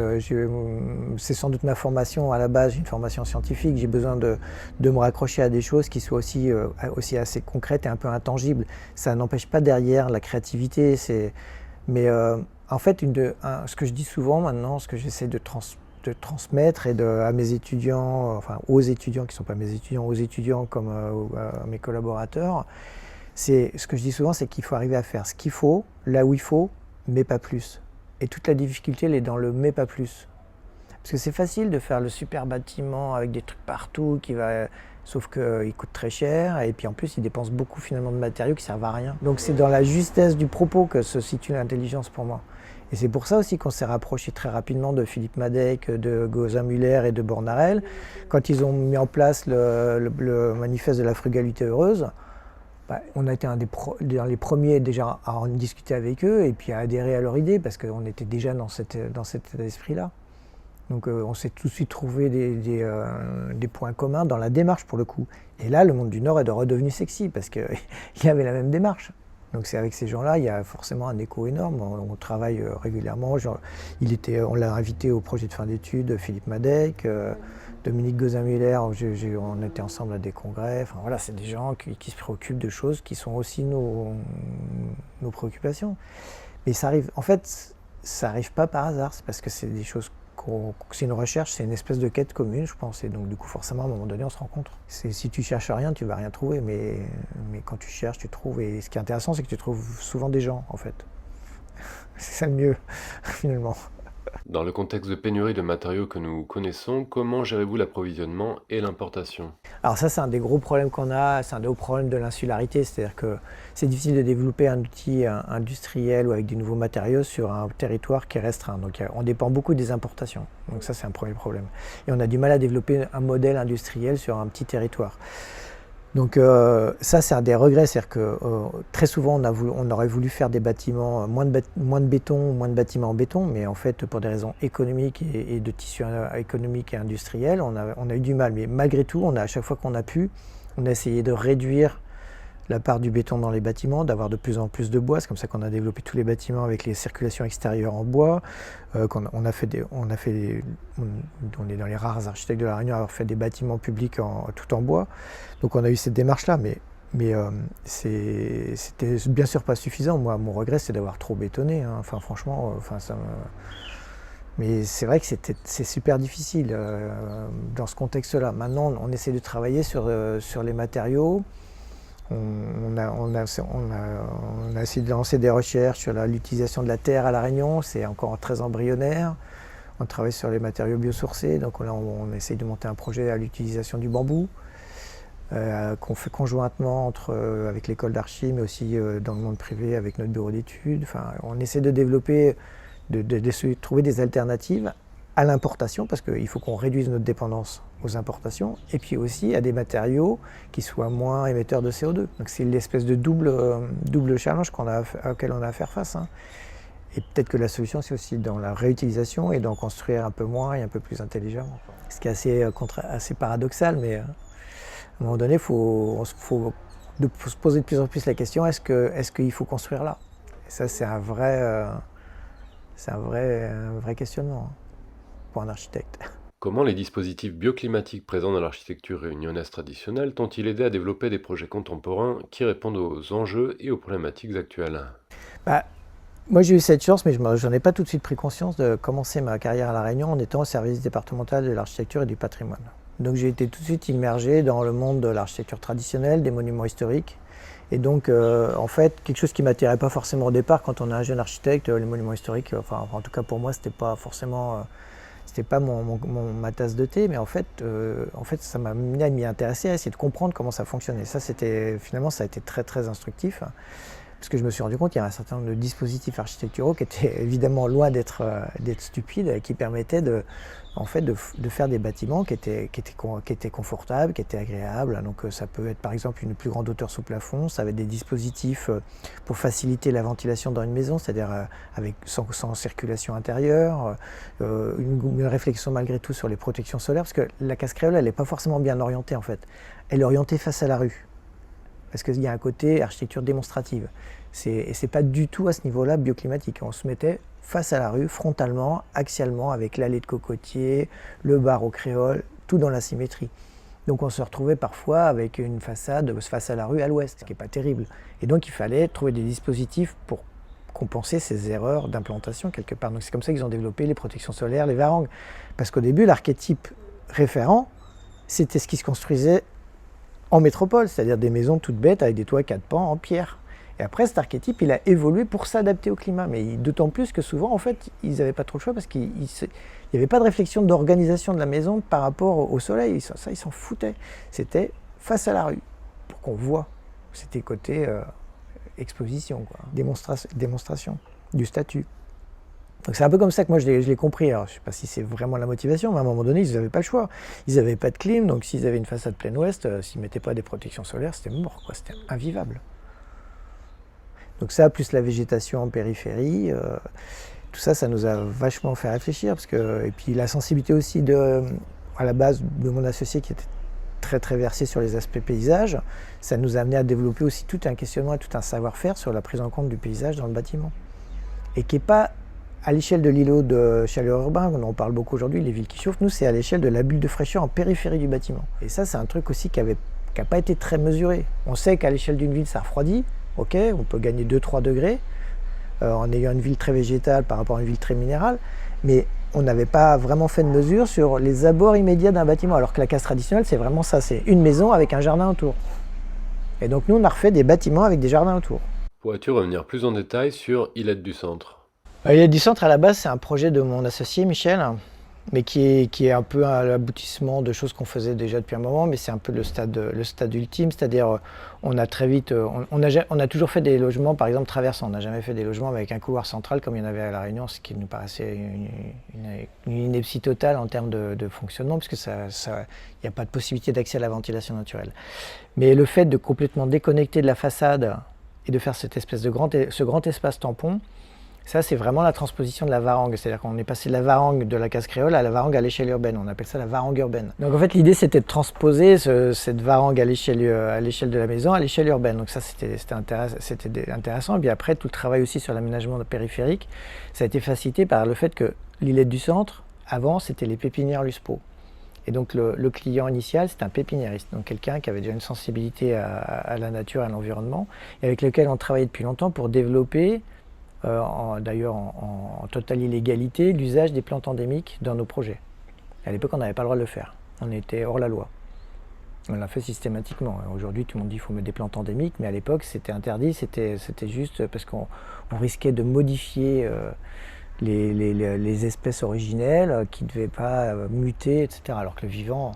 C'est sans doute ma formation à la base, une formation scientifique. J'ai besoin de me raccrocher à des choses qui soient aussi assez concrètes et un peu intangibles. Ça n'empêche pas derrière la créativité. Mais en fait, ce que je dis souvent maintenant, ce que j'essaie de transmettre à mes étudiants, enfin aux étudiants qui ne sont pas mes étudiants, aux étudiants comme à mes collaborateurs, ce que je dis souvent, c'est qu'il faut arriver à faire ce qu'il faut, là où il faut, mais pas plus. Et toute la difficulté, elle est dans le mais pas plus. Parce que c'est facile de faire le super bâtiment avec des trucs partout, sauf qu'il coûte très cher, et puis en plus, il dépense beaucoup finalement de matériaux qui ne servent à rien. Donc c'est dans la justesse du propos que se situe l'intelligence pour moi. Et c'est pour ça aussi qu'on s'est rapproché très rapidement de Philippe Madec, de Gauvain Muller et de Bornarel. Quand ils ont mis en place le manifeste de la frugalité heureuse, on a été dans les premiers déjà à en discuter avec eux et puis à adhérer à leur idée parce qu'on était déjà dans cet esprit-là. Donc on s'est tout de suite trouvé des points communs dans la démarche pour le coup. Et là, le monde du Nord est redevenu sexy parce qu'il y avait la même démarche. Donc c'est avec ces gens-là, il y a forcément un écho énorme. On travaille régulièrement. On l'a invité au projet de fin d'études, Philippe Madec, Dominique Gauvain-Muller, on était ensemble à des congrès. Enfin, voilà, c'est des gens qui se préoccupent de choses qui sont aussi nos préoccupations. Mais ça arrive, en fait, ça n'arrive pas par hasard. C'est parce que c'est des choses c'est une recherche, c'est une espèce de quête commune, je pense. Et donc, du coup, forcément, à un moment donné, on se rencontre. Si tu cherches rien, tu vas rien trouver. Mais quand tu cherches, tu trouves. Et ce qui est intéressant, c'est que tu trouves souvent des gens, en fait. C'est ça le mieux, finalement. Dans le contexte de pénurie de matériaux que nous connaissons, comment gérez-vous l'approvisionnement et l'importation? Alors ça, c'est un des gros problèmes qu'on a, c'est un des gros problèmes de l'insularité, c'est-à-dire que c'est difficile de développer un outil industriel ou avec des nouveaux matériaux sur un territoire qui est restreint. Donc on dépend beaucoup des importations, donc ça c'est un premier problème. Et on a du mal à développer un modèle industriel sur un petit territoire. Donc ça c'est un des regrets, c'est-à-dire que très souvent on aurait voulu faire des bâtiments, moins de béton, moins de bâtiments en béton, mais en fait pour des raisons économiques et de tissu économique et industriel, on a eu du mal. Mais malgré tout, à chaque fois qu'on a pu, on a essayé de réduire la part du béton dans les bâtiments, d'avoir de plus en plus de bois. C'est comme ça qu'on a développé tous les bâtiments avec les circulations extérieures en bois. On est dans les rares architectes de La Réunion à avoir fait des bâtiments publics tout en bois. Donc on a eu cette démarche-là, mais c'était bien sûr pas suffisant. Moi, mon regret, c'est d'avoir trop bétonné, hein. Enfin, franchement, mais c'est vrai que c'est super difficile dans ce contexte-là. Maintenant, on essaie de travailler sur les matériaux. On a essayé de lancer des recherches sur l'utilisation de la terre à La Réunion, c'est encore très embryonnaire. On travaille sur les matériaux biosourcés, donc là on essaye de monter un projet à l'utilisation du bambou, qu'on fait conjointement avec l'école d'archi, mais aussi dans le monde privé avec notre bureau d'études. Enfin, on essaie de développer, de trouver des alternatives à l'importation, parce qu'il faut qu'on réduise notre dépendance aux importations, et puis aussi à des matériaux qui soient moins émetteurs de CO2. Donc c'est l'espèce de double challenge auquel on a à faire face, hein. Et peut-être que la solution, c'est aussi dans la réutilisation et d'en construire un peu moins et un peu plus intelligemment. Ce qui est assez paradoxal, mais à un moment donné, il faut se poser de plus en plus la question, est-ce qu'il faut construire là? Et ça, c'est un vrai questionnement, hein, pour un architecte. Comment les dispositifs bioclimatiques présents dans l'architecture réunionnaise traditionnelle t'ont-ils aidé à développer des projets contemporains qui répondent aux enjeux et aux problématiques actuelles? Moi j'ai eu cette chance, mais je n'en ai pas tout de suite pris conscience, de commencer ma carrière à La Réunion en étant au service départemental de l'architecture et du patrimoine. Donc j'ai été tout de suite immergé dans le monde de l'architecture traditionnelle, des monuments historiques. Et donc en fait, quelque chose qui ne m'attirait pas forcément au départ quand on est un jeune architecte, les monuments historiques, enfin en tout cas pour moi, c'était pas forcément... C'était pas ma tasse de thé, mais en fait ça m'a amené à m'y intéresser, à essayer de comprendre comment ça fonctionnait. Finalement, ça a été très très instructif, Parce que je me suis rendu compte qu'il y avait un certain nombre de dispositifs architecturaux qui étaient évidemment loin d'être stupides et qui permettaient en fait, de faire des bâtiments qui étaient confortables, qui étaient agréables. Donc ça peut être par exemple une plus grande hauteur sous plafond, ça va être des dispositifs pour faciliter la ventilation dans une maison, c'est-à-dire sans circulation intérieure, une réflexion malgré tout sur les protections solaires, parce que la case créole, elle n'est pas forcément bien orientée en fait. Elle est orientée face à la rue. Parce qu'il y a un côté architecture démonstrative. Et c'est pas du tout à ce niveau-là bioclimatique. On se mettait face à la rue, frontalement, axialement, avec l'allée de cocotiers, le bar au créole, tout dans la symétrie. Donc on se retrouvait parfois avec une façade face à la rue à l'ouest, ce qui n'est pas terrible. Et donc il fallait trouver des dispositifs pour compenser ces erreurs d'implantation quelque part. Donc c'est comme ça qu'ils ont développé les protections solaires, les varangues. Parce qu'au début, l'archétype référent, c'était ce qui se construisait en métropole, c'est-à-dire des maisons toutes bêtes avec des toits 4 pans en pierre. Et après, cet archétype, il a évolué pour s'adapter au climat. Mais d'autant plus que souvent, en fait, ils n'avaient pas trop le choix parce qu'il n'y avait pas de réflexion d'organisation de la maison par rapport au soleil. Ça, ils s'en foutaient. C'était face à la rue, pour qu'on voit. C'était côté exposition, quoi. Démonstration du statut. Donc c'est un peu comme ça que moi je l'ai compris. Alors je ne sais pas si c'est vraiment la motivation, mais à un moment donné, ils n'avaient pas le choix. Ils n'avaient pas de clim, donc s'ils avaient une façade plein ouest, s'ils ne mettaient pas des protections solaires, c'était mort, quoi. C'était invivable. Donc ça, plus la végétation en périphérie, tout ça, ça nous a vachement fait réfléchir. Et puis la sensibilité aussi à la base de mon associé qui était très très versé sur les aspects paysages, ça nous a amené à développer aussi tout un questionnement et tout un savoir-faire sur la prise en compte du paysage dans le bâtiment. Et qui n'est pas à l'échelle de l'îlot de chaleur urbain, on en parle beaucoup aujourd'hui, les villes qui chauffent, nous c'est à l'échelle de la bulle de fraîcheur en périphérie du bâtiment. Et ça c'est un truc aussi qui n'a pas été très mesuré. On sait qu'à l'échelle d'une ville ça refroidit, ok, on peut gagner 2-3 degrés en ayant une ville très végétale par rapport à une ville très minérale, mais on n'avait pas vraiment fait de mesure sur les abords immédiats d'un bâtiment, alors que la case traditionnelle c'est vraiment ça, c'est une maison avec un jardin autour. Et donc nous on a refait des bâtiments avec des jardins autour. Pourrais-tu revenir plus en détail sur Ilette du Centre ? L'îlette du Centre, à la base, c'est un projet de mon associé Michel, mais qui est un peu à l'aboutissement de choses qu'on faisait déjà depuis un moment, mais c'est un peu le stade ultime, c'est-à-dire on a très vite, on a toujours fait des logements, par exemple traversants, on n'a jamais fait des logements avec un couloir central comme il y en avait à La Réunion, ce qui nous paraissait une ineptie totale en termes de fonctionnement, puisque il n'y a pas de possibilité d'accès à la ventilation naturelle. Mais le fait de complètement déconnecter de la façade et de faire cette espèce ce grand espace tampon, ça, c'est vraiment la transposition de la varangue. C'est-à-dire qu'on est passé de la varangue de la case créole à la varangue à l'échelle urbaine. On appelle ça la varangue urbaine. Donc en fait, l'idée, c'était de transposer cette varangue à l'échelle de la maison à l'échelle urbaine. Donc ça, c'était intéressant. Et puis après, tout le travail aussi sur l'aménagement périphérique, ça a été facilité par le fait que l'îlette du Centre, avant, c'était les pépinières Luspo. Et donc le client initial, c'était un pépiniériste, donc quelqu'un qui avait déjà une sensibilité à la nature, à l'environnement, et avec lequel on travaillait depuis longtemps pour développer, d'ailleurs en totale illégalité, l'usage des plantes endémiques dans nos projets. À l'époque, on n'avait pas le droit de le faire. On était hors la loi. On l'a fait systématiquement. Aujourd'hui, tout le monde dit qu'il faut mettre des plantes endémiques, mais à l'époque, c'était interdit. C'était juste parce qu'on risquait de modifier les espèces originelles qui ne devaient pas muter, etc. Alors que le vivant,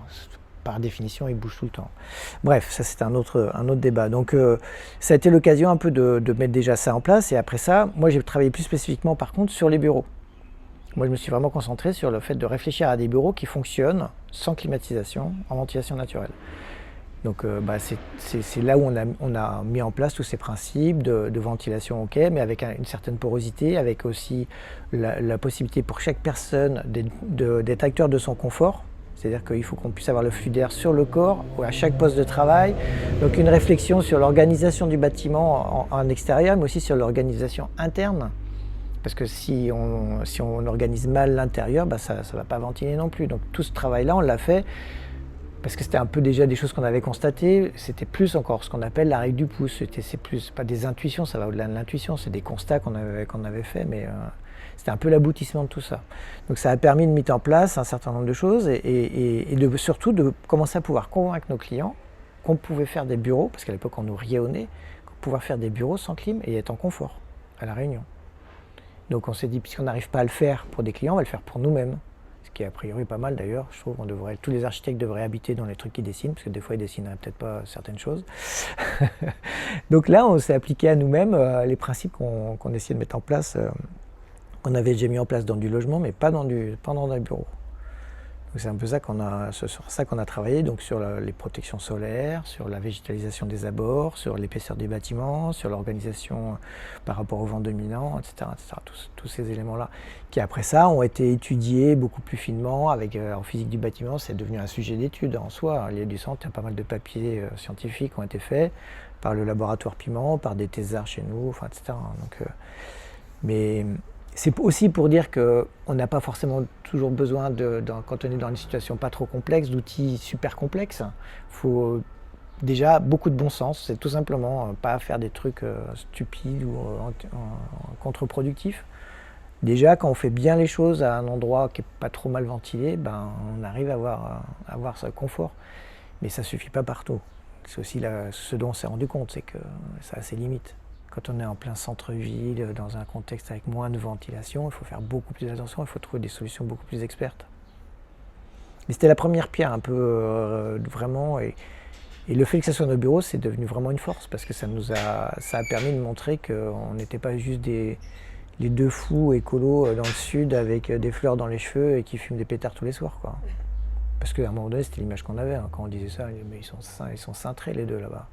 par définition, il bouge tout le temps. Bref, ça c'est un autre débat. Donc ça a été l'occasion un peu de mettre déjà ça en place. Et après ça, moi j'ai travaillé plus spécifiquement par contre sur les bureaux. Moi je me suis vraiment concentré sur le fait de réfléchir à des bureaux qui fonctionnent sans climatisation, en ventilation naturelle. Donc c'est là où on a mis en place tous ces principes de ventilation, ok, mais avec une certaine porosité, avec aussi la possibilité pour chaque personne d'être acteur de son confort. C'est-à-dire qu'il faut qu'on puisse avoir le flux d'air sur le corps, ou à chaque poste de travail. Donc une réflexion sur l'organisation du bâtiment en extérieur, mais aussi sur l'organisation interne. Parce que si on organise mal l'intérieur, ça ne va pas ventiler non plus. Donc tout ce travail-là, on l'a fait parce que c'était un peu déjà des choses qu'on avait constatées. C'était plus encore ce qu'on appelle la règle du pouce. C'est plus pas des intuitions, ça va au-delà de l'intuition, c'est des constats qu'on avait fait, mais c'était un peu l'aboutissement de tout ça. Donc ça a permis de mettre en place un certain nombre de choses et surtout de commencer à pouvoir convaincre nos clients qu'on pouvait faire des bureaux, parce qu'à l'époque on nous riait au nez, qu'on pouvait faire des bureaux sans clim et être en confort à La Réunion. Donc on s'est dit, puisqu'on n'arrive pas à le faire pour des clients, on va le faire pour nous-mêmes. Ce qui est a priori pas mal d'ailleurs. Je trouve tous les architectes devraient habiter dans les trucs qu'ils dessinent, parce que des fois ils dessineraient peut-être pas certaines choses. Donc là, on s'est appliqué à nous-mêmes les principes qu'on essayait de mettre en place, qu'on avait déjà mis en place dans du logement, mais pas dans des bureaux. Donc c'est un peu ça sur ça qu'on a travaillé, donc sur les protections solaires, sur la végétalisation des abords, sur l'épaisseur des bâtiments, sur l'organisation par rapport au vent dominant, etc. Tous ces éléments-là, qui après ça ont été étudiés beaucoup plus finement en physique du bâtiment. C'est devenu un sujet d'étude en soi. À l'IA du Centre, il y a pas mal de papiers scientifiques qui ont été faits par le laboratoire Piment, par des thésards chez nous, etc. Donc, mais c'est aussi pour dire qu'on n'a pas forcément toujours besoin, quand on est dans une situation pas trop complexe, d'outils super complexes. Il faut déjà beaucoup de bon sens. C'est tout simplement pas faire des trucs stupides ou contre-productifs. Déjà, quand on fait bien les choses à un endroit qui n'est pas trop mal ventilé, on arrive à avoir ce confort. Mais ça ne suffit pas partout. C'est aussi ce dont on s'est rendu compte, c'est que ça a ses limites. Quand on est en plein centre-ville, dans un contexte avec moins de ventilation, il faut faire beaucoup plus attention, il faut trouver des solutions beaucoup plus expertes. Mais c'était la première pierre un peu vraiment, et le fait que ça soit nos bureaux, c'est devenu vraiment une force, parce que ça a permis de montrer qu'on n'était pas juste les deux fous écolos dans le sud avec des fleurs dans les cheveux et qui fument des pétards tous les soirs, quoi. Parce qu'à un moment donné, c'était l'image qu'on avait, hein. Quand on disait ça, mais ils sont cintrés les deux là-bas.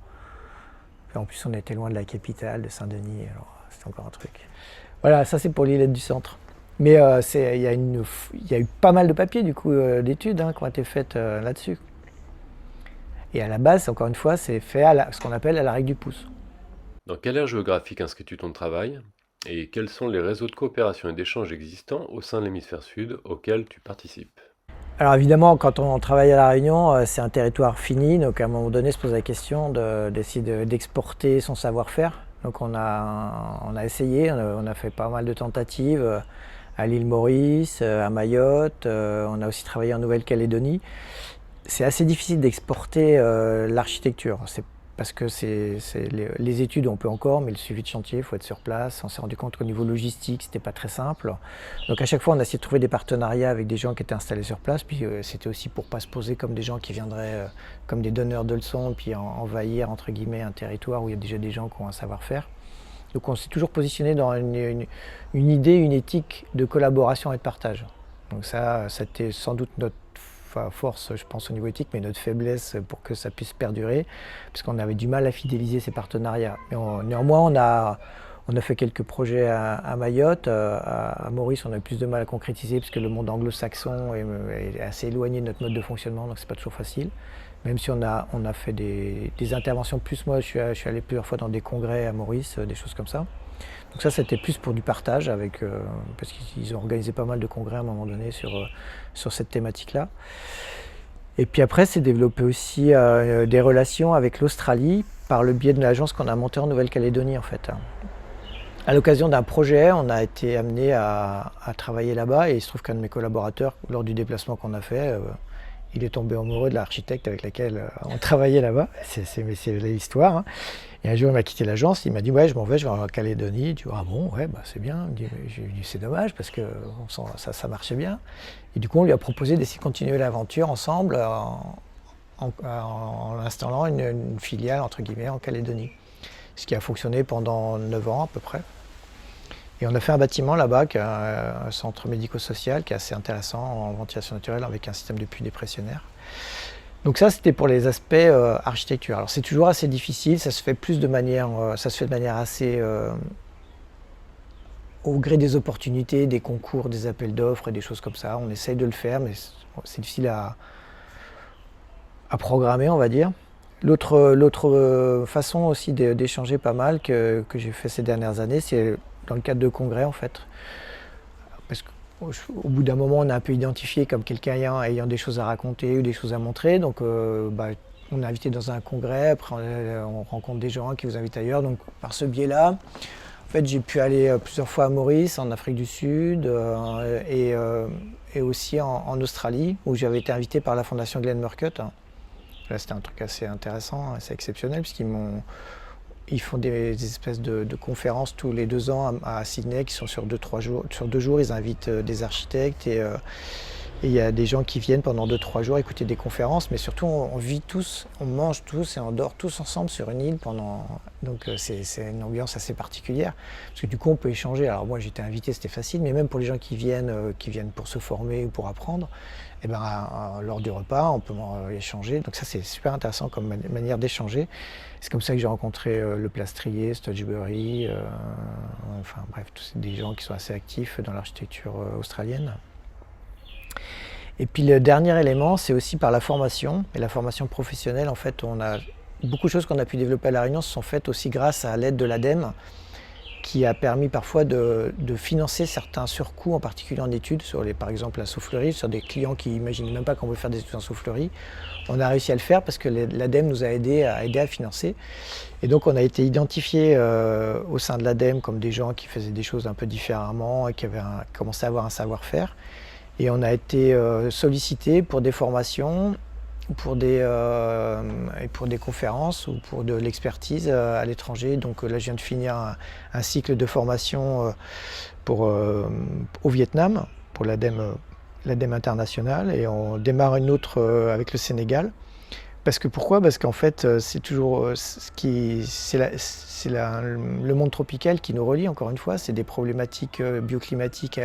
En plus, on était loin de la capitale, de Saint-Denis, alors c'était encore un truc. Voilà, ça c'est pour l'île du Centre. Mais il y a eu pas mal de papiers, du coup, d'études qui ont été faites là-dessus. Et à la base, encore une fois, c'est fait ce qu'on appelle à la règle du pouce. Dans quelle aire géographique inscris-tu ton travail? Et quels sont les réseaux de coopération et d'échange existants au sein de l'hémisphère sud auxquels tu participes? Alors évidemment, quand on travaille à La Réunion, c'est un territoire fini, donc à un moment donné, se pose la question d'essayer d'exporter son savoir-faire. Donc on a essayé, on a fait pas mal de tentatives à l'île Maurice, à Mayotte, on a aussi travaillé en Nouvelle-Calédonie. C'est assez difficile d'exporter l'architecture. Parce que les études, on peut encore, mais le suivi de chantier, il faut être sur place. On s'est rendu compte qu'au niveau logistique, c'était pas très simple. Donc à chaque fois, on a essayé de trouver des partenariats avec des gens qui étaient installés sur place. Puis c'était aussi pour pas se poser comme des gens qui viendraient comme des donneurs de leçons, puis envahir, entre guillemets, un territoire où il y a déjà des gens qui ont un savoir-faire. Donc on s'est toujours positionné dans une idée, une éthique de collaboration et de partage. Donc ça, c'était sans doute notre force, je pense, au niveau éthique, mais notre faiblesse pour que ça puisse perdurer, parce qu'on avait du mal à fidéliser ces partenariats. Mais néanmoins, on a fait quelques projets à Mayotte. À Maurice, on a eu plus de mal à concrétiser, parce que le monde anglo-saxon est assez éloigné de notre mode de fonctionnement, donc c'est pas toujours facile. Même si on a fait des interventions plus, moi je suis allé plusieurs fois dans des congrès à Maurice, des choses comme ça. Donc ça, c'était plus pour du partage, parce qu'ils ont organisé pas mal de congrès à un moment donné sur cette thématique-là. Et puis après, c'est développé aussi des relations avec l'Australie par le biais de l'agence qu'on a montée en Nouvelle-Calédonie, en fait. À l'occasion d'un projet, on a été amené à travailler là-bas, et il se trouve qu'un de mes collaborateurs, lors du déplacement qu'on a fait, il est tombé amoureux de l'architecte avec laquelle on travaillait là-bas. C'est l'histoire, hein. Et un jour, il m'a quitté l'agence, il m'a dit « Ouais, je m'en vais, je vais en Calédonie. » Je dis « Ah bon, ouais, c'est bien. » J'ai dit « C'est dommage parce que ça marchait bien. » Et du coup, on lui a proposé d'essayer de continuer l'aventure ensemble en installant une filiale, entre guillemets, en Calédonie. Ce qui a fonctionné pendant 9 ans à peu près. Et on a fait un bâtiment là-bas, qui est un centre médico-social, qui est assez intéressant en ventilation naturelle avec un système de puits dépressionnaire. Donc ça, c'était pour les aspects architecture. Alors c'est toujours assez difficile, ça se fait de manière assez au gré des opportunités, des concours, des appels d'offres et des choses comme ça. On essaye de le faire, mais c'est difficile à programmer, on va dire. L'autre façon aussi d'échanger pas mal que j'ai fait ces dernières années, c'est dans le cadre de congrès en fait. Parce qu'au bout d'un moment, on a un peu identifié comme quelqu'un ayant des choses à raconter ou des choses à montrer. Donc on est invité dans un congrès, après on rencontre des gens qui vous invitent ailleurs. Donc par ce biais-là, en fait, j'ai pu aller plusieurs fois à Maurice, en Afrique du Sud, et aussi en Australie, où j'avais été invité par la fondation Glenn Murcutt. Là, c'était un truc assez intéressant, assez exceptionnel, puisqu'ils font des espèces de conférences tous les 2 ans à Sydney, qui sont sur 2 jours. Ils invitent des architectes Et il y a des gens qui viennent pendant 2-3 jours écouter des conférences, mais surtout on vit tous, on mange tous et on dort tous ensemble sur une île pendant. Donc c'est une ambiance assez particulière, parce que du coup on peut échanger. Alors moi j'étais invité, c'était facile, mais même pour les gens qui viennent pour se former ou pour apprendre, et ben, lors du repas on peut échanger. Donc ça c'est super intéressant comme manière d'échanger. C'est comme ça que j'ai rencontré le Plastrier, Stotchbury, enfin bref, tous des gens qui sont assez actifs dans l'architecture australienne. Et puis le dernier élément, c'est aussi par la formation. Et la formation professionnelle, en fait, on a beaucoup de choses qu'on a pu développer à La Réunion se sont faites aussi grâce à l'aide de l'ADEME, qui a permis parfois de financer certains surcoûts, en particulier en études, par exemple la soufflerie, sur des clients qui n'imaginent même pas qu'on veut faire des études en soufflerie. On a réussi à le faire parce que l'ADEME nous a aidé à financer. Et donc on a été identifiés au sein de l'ADEME comme des gens qui faisaient des choses un peu différemment et qui avaient commencé à avoir un savoir-faire. Et on a été sollicité pour des formations, pour des conférences ou pour de l'expertise à l'étranger. Donc là, je viens de finir un cycle de formation au Vietnam, pour l'ADEME internationale, et on démarre une autre avec le Sénégal. Pourquoi ? Parce qu'en fait, c'est toujours le monde tropical qui nous relie, encore une fois. C'est des problématiques bioclimatiques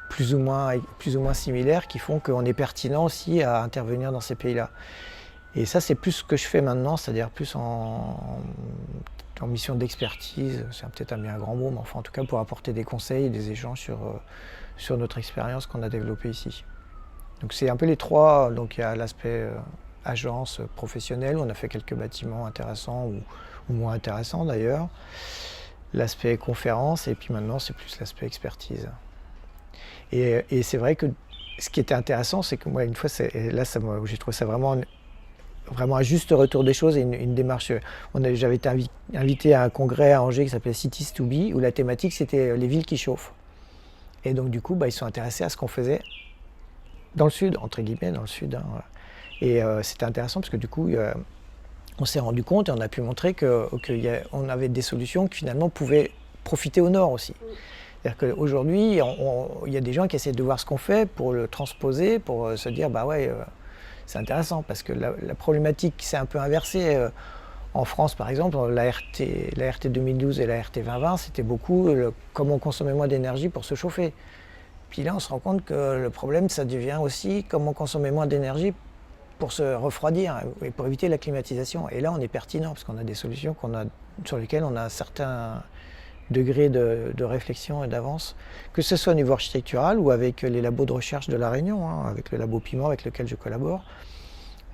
plus ou moins similaires qui font qu'on est pertinent aussi à intervenir dans ces pays-là. Et ça, c'est plus ce que je fais maintenant, c'est-à-dire plus en mission d'expertise, c'est peut-être un grand mot, mais enfin en tout cas pour apporter des conseils et des échanges sur notre expérience qu'on a développée ici. Donc c'est un peu les trois, donc il y a l'aspect agence professionnelle, où on a fait quelques bâtiments intéressants ou moins intéressants d'ailleurs, l'aspect conférence, et puis maintenant c'est plus l'aspect expertise. Et c'est vrai que ce qui était intéressant, c'est que moi, une fois, j'ai trouvé ça vraiment un juste retour des choses et une démarche. J'avais été invité à un congrès à Angers qui s'appelait Cities to Be, où la thématique c'était les villes qui chauffent. Et donc du coup, ils sont intéressés à ce qu'on faisait dans le sud, entre guillemets, dans le sud. Hein, voilà. Et c'était intéressant parce que du coup, on s'est rendu compte et on a pu montrer qu'on avait des solutions qui finalement pouvaient profiter au nord aussi. C'est-à-dire qu'aujourd'hui, il y a des gens qui essaient de voir ce qu'on fait pour le transposer, pour se dire c'est intéressant parce que la problématique s'est un peu inversée. En France, par exemple, la RT 2012 et la RT 2020, c'était beaucoup comment consommer moins d'énergie pour se chauffer. Puis là, on se rend compte que le problème, ça devient aussi comment consommer moins d'énergie pour se refroidir et pour éviter la climatisation. Et là, on est pertinent parce qu'on a des solutions sur lesquelles on a un certain degré de réflexion et d'avance, que ce soit au niveau architectural ou avec les labos de recherche de La Réunion, hein, avec le labo Piment avec lequel je collabore.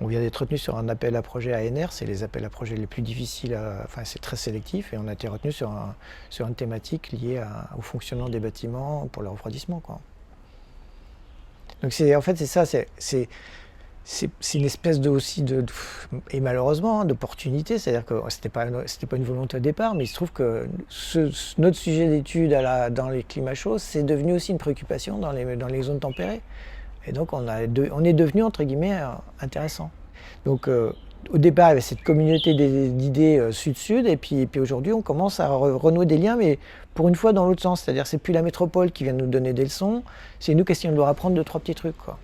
On vient d'être retenu sur un appel à projet ANR, c'est les appels à projet les plus difficiles, c'est très sélectif, et on a été retenu sur une thématique liée au fonctionnement des bâtiments pour le refroidissement, quoi. Donc en fait c'est ça, c'est une espèce et malheureusement, d'opportunité, c'est-à-dire que c'était pas une volonté au départ, mais il se trouve que notre sujet d'étude dans les climats chauds, c'est devenu aussi une préoccupation dans les zones tempérées. Et donc on est devenu, entre guillemets, intéressant. Donc au départ, il y avait cette communauté d'idées sud-sud, et puis aujourd'hui, on commence à renouer des liens, mais pour une fois dans l'autre sens, c'est-à-dire c'est plus la métropole qui vient nous donner des leçons, c'est nous qui essayons de leur apprendre 2-3 petits trucs, quoi.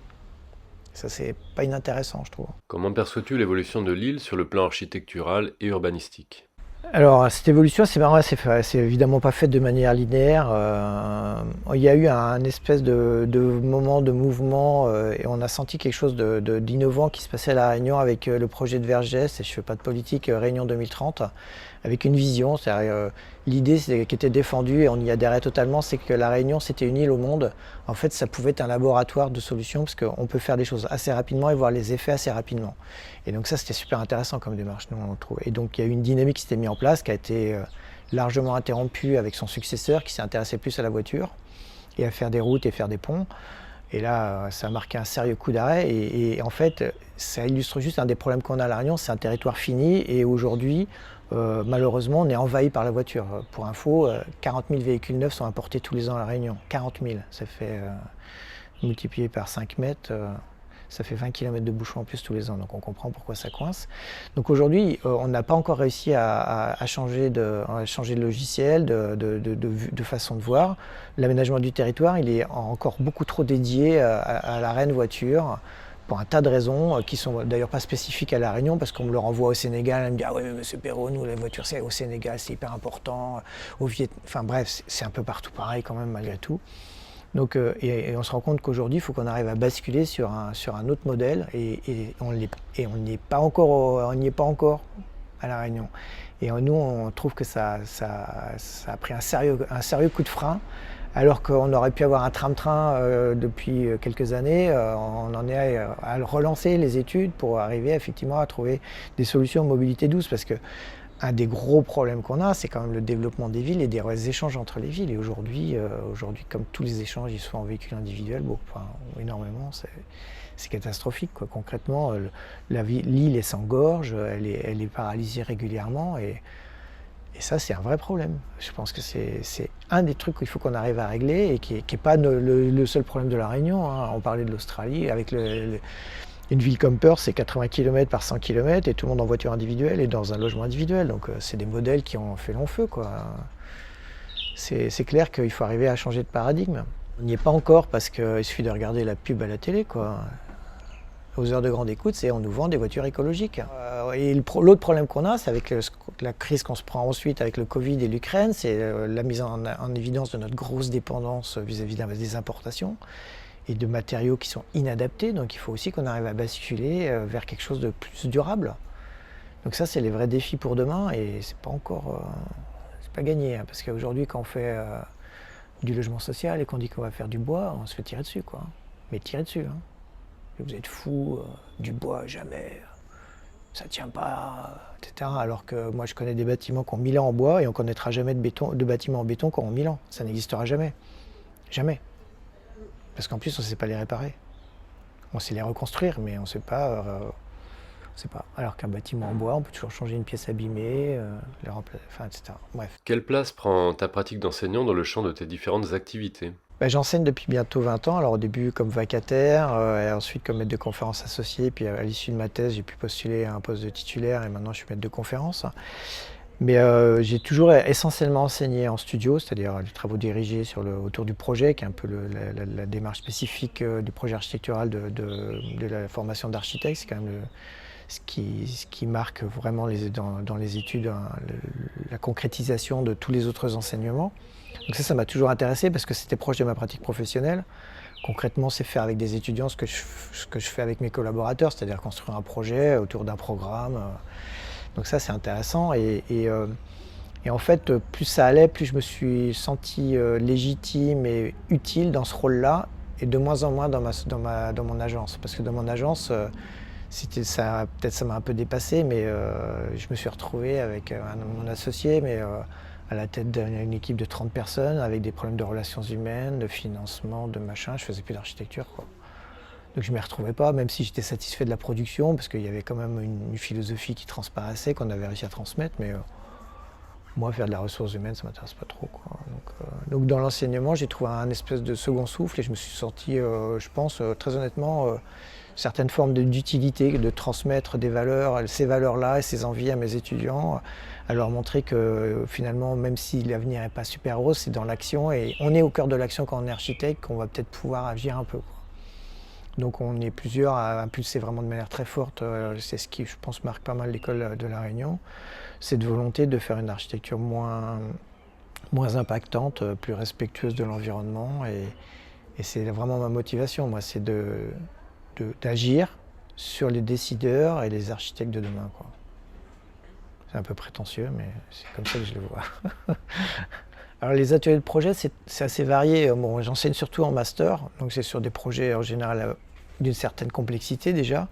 Ça, c'est pas inintéressant, je trouve. Comment perçois-tu l'évolution de l'île sur le plan architectural et urbanistique ? Alors, cette évolution, c'est évidemment pas faite de manière linéaire. Il y a eu un espèce de moment de mouvement et on a senti quelque chose d'innovant qui se passait à La Réunion avec le projet de Vergès, et je fais pas de politique, Réunion 2030, avec une vision. L'idée qui était défendue, et on y adhérait totalement, c'est que La Réunion, c'était une île au monde. En fait, ça pouvait être un laboratoire de solutions parce qu'on peut faire des choses assez rapidement et voir les effets assez rapidement. Et donc ça, c'était super intéressant comme démarche, nous, on trouve. Et donc, il y a eu une dynamique qui s'était mise en place, qui a été largement interrompue avec son successeur, qui s'est intéressé plus à la voiture et à faire des routes et faire des ponts. Et là, ça a marqué un sérieux coup d'arrêt. Et en fait, ça illustre juste un des problèmes qu'on a à La Réunion, c'est un territoire fini. Et aujourd'hui, malheureusement, on est envahi par la voiture. Pour info, 40 000 véhicules neufs sont importés tous les ans à La Réunion. 40 000, ça fait multiplié par 5 mètres. Ça fait 20 km de bouchons en plus tous les ans, donc on comprend pourquoi ça coince. Donc aujourd'hui, on n'a pas encore réussi à changer de logiciel, de façon de voir. L'aménagement du territoire, il est encore beaucoup trop dédié à la reine voiture, pour un tas de raisons qui sont d'ailleurs pas spécifiques à La Réunion, parce qu'on me le renvoie au Sénégal, on me dit « Ah oui, mais monsieur Perrault, nous, les voitures, c'est au Sénégal, c'est hyper important, Enfin bref, c'est un peu partout pareil quand même, malgré tout. » Donc, et on se rend compte qu'aujourd'hui, il faut qu'on arrive à basculer sur un autre modèle, et on n'y est pas encore à La Réunion. Et nous, on trouve que ça a pris un sérieux coup de frein, alors qu'on aurait pu avoir un tram-train depuis quelques années. On en est à relancer les études pour arriver effectivement à trouver des solutions de mobilité douce, parce que un des gros problèmes qu'on a, c'est quand même le développement des villes et des échanges entre les villes. Et aujourd'hui, comme tous les échanges, ils sont en véhicule individuel, énormément, c'est catastrophique, quoi. Concrètement, l'île s'engorge, elle est paralysée régulièrement, et ça, c'est un vrai problème. Je pense que c'est un des trucs qu'il faut qu'on arrive à régler, et qui n'est pas le seul problème de La Réunion, hein. On parlait de l'Australie, avec une ville comme Perth, c'est 80 km par 100 km, et tout le monde en voiture individuelle et dans un logement individuel. Donc c'est des modèles qui ont fait long feu, quoi. C'est clair qu'il faut arriver à changer de paradigme. On n'y est pas encore, parce qu'il suffit de regarder la pub à la télé, quoi. Aux heures de grande écoute, on nous vend des voitures écologiques. Et l'autre problème qu'on a, c'est avec la crise qu'on se prend ensuite avec le Covid et l'Ukraine, c'est la mise en évidence de notre grosse dépendance vis-à-vis des importations et de matériaux qui sont inadaptés. Donc il faut aussi qu'on arrive à basculer vers quelque chose de plus durable. Donc ça, c'est les vrais défis pour demain, et c'est pas encore, c'est pas gagné, hein, parce qu'aujourd'hui, quand on fait du logement social et qu'on dit qu'on va faire du bois, on se fait tirer dessus, quoi. Mais tirer dessus, hein. Vous êtes fous, du bois, jamais, ça tient pas, etc. Alors que moi, je connais des bâtiments qui ont 1000 ans en bois, et on ne connaîtra jamais de bâtiments en béton qui auront 1000 ans. Ça n'existera jamais. Jamais. Parce qu'en plus, on ne sait pas les réparer. On sait les reconstruire, mais on ne sait pas. Alors qu'un bâtiment en bois, on peut toujours changer une pièce abîmée, les remplacer, etc. Bref. Quelle place prend ta pratique d'enseignant dans le champ de tes différentes activités ? J'enseigne depuis bientôt 20 ans, alors au début comme vacataire, et ensuite comme maître de conférence associé, puis à l'issue de ma thèse, j'ai pu postuler à un poste de titulaire, et maintenant je suis maître de conférence. Mais j'ai toujours essentiellement enseigné en studio, c'est-à-dire les travaux dirigés autour du projet, qui est un peu la démarche spécifique du projet architectural de la formation d'architecte. C'est quand même ce qui marque vraiment dans les études, hein, la concrétisation de tous les autres enseignements. Donc ça m'a toujours intéressé, parce que c'était proche de ma pratique professionnelle. Concrètement, c'est faire avec des étudiants ce que je fais avec mes collaborateurs, c'est-à-dire construire un projet autour d'un programme. Donc ça, c'est intéressant. Et en fait, plus ça allait, plus je me suis senti légitime et utile dans ce rôle-là, et de moins en moins dans mon agence. Parce que dans mon agence, peut-être ça m'a un peu dépassé, mais je me suis retrouvé avec mon associé, mais à la tête d'une équipe de 30 personnes, avec des problèmes de relations humaines, de financement, de machin. Je faisais plus d'architecture, quoi. Donc je ne m'y retrouvais pas, même si j'étais satisfait de la production, parce qu'il y avait quand même une philosophie qui transparaissait, qu'on avait réussi à transmettre, mais moi, faire de la ressource humaine, ça ne m'intéresse pas trop, quoi. Donc dans l'enseignement, j'ai trouvé un espèce de second souffle, et je me suis senti, je pense, très honnêtement, certaines formes d'utilité, de transmettre des valeurs, ces valeurs-là et ces envies à mes étudiants, à leur montrer que finalement, même si l'avenir n'est pas super rose, c'est dans l'action, et on est au cœur de l'action quand on est architecte, qu'on va peut-être pouvoir agir un peu, quoi. Donc on est plusieurs à impulser vraiment de manière très forte, c'est ce qui, je pense, marque pas mal l'école de La Réunion, cette volonté de faire une architecture moins impactante, plus respectueuse de l'environnement, et c'est vraiment ma motivation, moi, c'est d'agir sur les décideurs et les architectes de demain, quoi. C'est un peu prétentieux, mais c'est comme ça que je le vois. Alors les ateliers de projet, c'est assez varié. Bon, j'enseigne surtout en master, donc c'est sur des projets en général d'une certaine complexité déjà.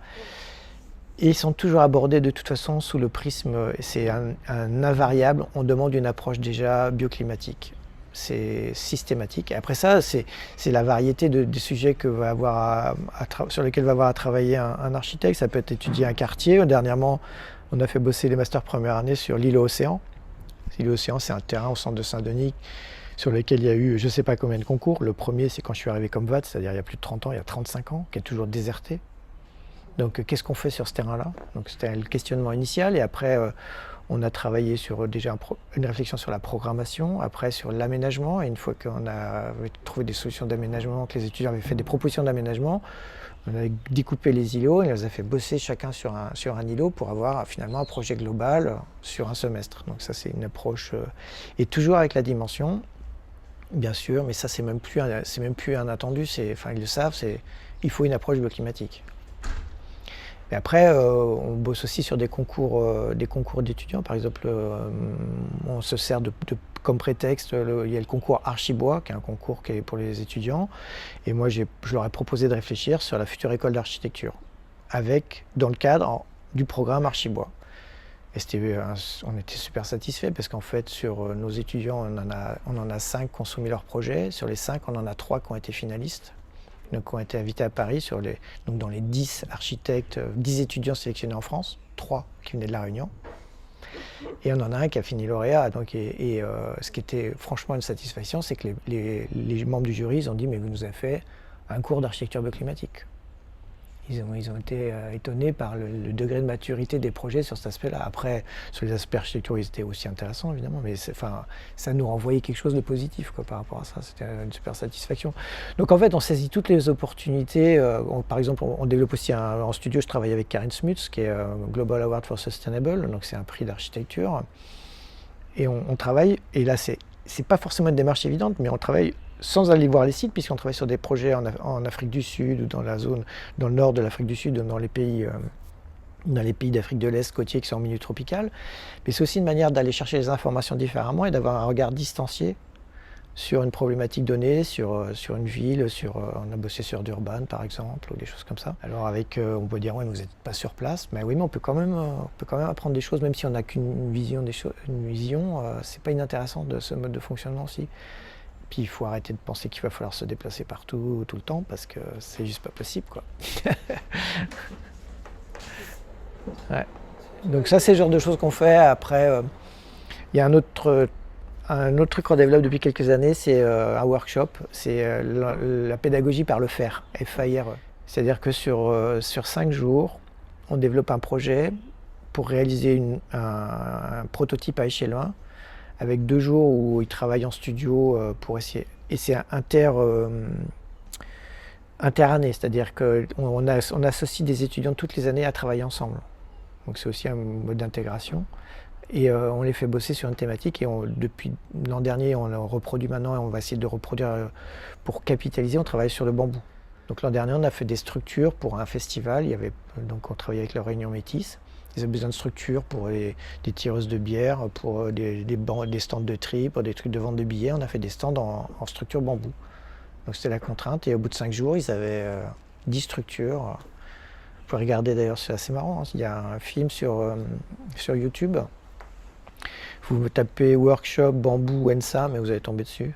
Et ils sont toujours abordés de toute façon sous le prisme, c'est un invariable, on demande une approche déjà bioclimatique. C'est systématique. Et après ça, c'est la variété des sujets sur lesquels va avoir à travailler un architecte. Ça peut être étudier un quartier. Dernièrement, on a fait bosser les masters première année sur l'île Océan. L'île Océan, c'est un terrain au centre de Saint-Denis sur lequel il y a eu je ne sais pas combien de concours. Le premier, c'est quand je suis arrivé comme VAT, c'est-à-dire il y a plus de 30 ans, il y a 35 ans, qui est toujours déserté. Donc qu'est-ce qu'on fait sur ce terrain-là? Donc c'était le questionnement initial et après on a travaillé sur déjà une réflexion sur la programmation, après sur l'aménagement et une fois qu'on a trouvé des solutions d'aménagement, que les étudiants avaient fait des propositions d'aménagement, on a découpé les îlots et on les a fait bosser chacun sur un îlot pour avoir finalement un projet global sur un semestre. Donc ça c'est une approche et toujours avec la dimension, bien sûr, mais ça c'est même plus un attendu, enfin ils le savent, il faut une approche bioclimatique. Et après, on bosse aussi sur des concours d'étudiants. Par exemple, on se sert comme prétexte, il y a le concours Archibois, qui est un concours qui est pour les étudiants. Et moi, je leur ai proposé de réfléchir sur la future école d'architecture, dans le cadre du programme Archibois. Et on était super satisfaits parce qu'en fait, sur nos étudiants, on en a 5 qui ont soumis leur projet. Sur les 5, on en a 3 qui ont été finalistes. Donc, qui ont été invités à Paris, donc dans les 10 architectes, 10 étudiants sélectionnés en France, 3 qui venaient de La Réunion. Et on en a un qui a fini lauréat. Donc, ce qui était franchement une satisfaction, c'est que les membres du jury ils ont dit « mais vous nous avez fait un cours d'architecture bioclimatique ». Ils ont été étonnés par le degré de maturité des projets sur cet aspect-là. Après, sur les aspects architecturaux, ils étaient aussi intéressants, évidemment, mais ça nous renvoyait quelque chose de positif par rapport à ça. C'était une super satisfaction. Donc en fait, on saisit toutes les opportunités. Par exemple, on développe aussi en studio, je travaille avec Karin Smuts, qui est Global Award for Sustainable, donc c'est un prix d'architecture. Et on travaille, et là, c'est pas forcément une démarche évidente, mais on travaille sans aller voir les sites, puisqu'on travaille sur des projets en Afrique du Sud ou dans le nord de l'Afrique du Sud, dans les pays d'Afrique de l'Est côtiers qui sont en milieu tropical. Mais c'est aussi une manière d'aller chercher les informations différemment et d'avoir un regard distancié sur une problématique donnée, sur une ville, on a bossé sur d'Urban par exemple, ou des choses comme ça. Alors on peut dire, ouais, vous n'êtes pas sur place, mais oui, mais on peut quand même apprendre des choses, même si on n'a qu'une vision c'est pas inintéressant de ce mode de fonctionnement aussi. Puis il faut arrêter de penser qu'il va falloir se déplacer partout, tout le temps, parce que c'est juste pas possible, quoi. Ouais. Donc ça, c'est le genre de choses qu'on fait. Après, il y a un autre truc qu'on développe depuis quelques années, c'est un workshop. C'est la pédagogie par le faire, F-A-I-R-E. C'est-à-dire que sur 5 jours, on développe un projet pour réaliser un prototype à échelle 1, avec 2 jours où ils travaillent en studio pour essayer. Et c'est interannée, c'est-à-dire qu'on associe des étudiants toutes les années à travailler ensemble. Donc c'est aussi un mode d'intégration. Et on les fait bosser sur une thématique. Et depuis l'an dernier, on le reproduit maintenant et on va essayer de reproduire pour capitaliser. On travaille sur le bambou. Donc l'an dernier, on a fait des structures pour un festival. Donc on travaillait avec la Réunion Métis. Ils avaient besoin de structures pour des tireuses de bière, pour des stands de tri, pour des trucs de vente de billets. On a fait des stands en structure bambou. Donc c'était la contrainte. Et au bout de 5 jours, ils avaient 10 structures. Vous pouvez regarder d'ailleurs, c'est assez marrant. Il y a un film sur YouTube. Vous tapez workshop bambou Wensa, mais vous allez tomber dessus.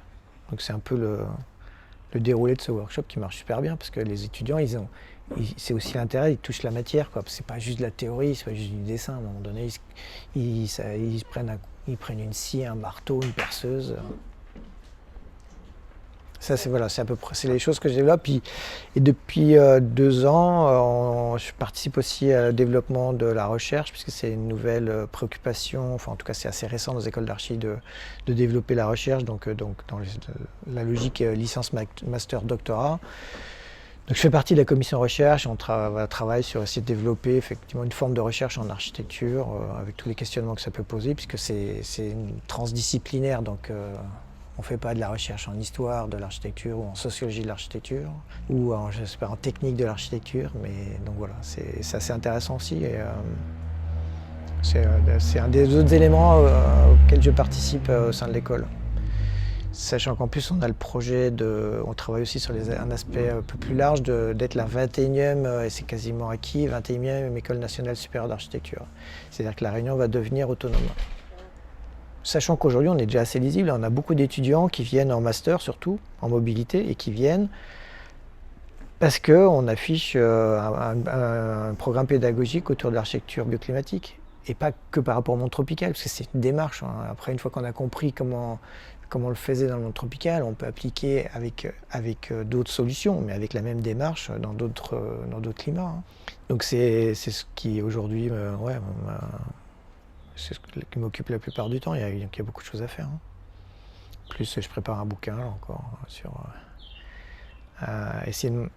Donc c'est un peu le déroulé de ce workshop qui marche super bien parce que les étudiants, c'est aussi l'intérêt, ils touchent la matière, quoi. C'est pas juste de la théorie, c'est pas juste du dessin. À un moment donné, ils prennent une scie, un marteau, une perceuse. Ça, c'est à peu près, c'est les choses que je développe. Et depuis 2 ans, je participe aussi au développement de la recherche, puisque c'est une nouvelle préoccupation. Enfin, en tout cas, c'est assez récent dans les écoles d'archi de développer la recherche. Donc dans la logique licence, master, doctorat. Donc, je fais partie de la commission recherche. On travaille sur essayer de développer effectivement une forme de recherche en architecture, avec tous les questionnements que ça peut poser, puisque c'est transdisciplinaire. Donc on ne fait pas de la recherche en histoire de l'architecture ou en sociologie de l'architecture ou en technique de l'architecture, mais donc voilà, c'est assez intéressant aussi. Et, c'est un des autres éléments auxquels je participe au sein de l'école. Sachant qu'en plus on a le projet on travaille aussi sur un aspect un peu plus large d'être la 21e, et c'est quasiment acquis, 21e École nationale supérieure d'architecture. C'est-à-dire que la Réunion va devenir autonome. Sachant qu'aujourd'hui, on est déjà assez lisible. On a beaucoup d'étudiants qui viennent en master, surtout, en mobilité, et qui viennent parce qu'on affiche un programme pédagogique autour de l'architecture bioclimatique. Et pas que par rapport au monde tropical, parce que c'est une démarche. Après, une fois qu'on a compris comment comme on le faisait dans le monde tropical, on peut appliquer avec d'autres solutions, mais avec la même démarche dans d'autres climats. Hein. Donc c'est ce qui aujourd'hui, c'est ce qui m'occupe la plupart du temps. Il y a beaucoup de choses à faire. Hein. Plus je prépare un bouquin là, encore sur essayer de,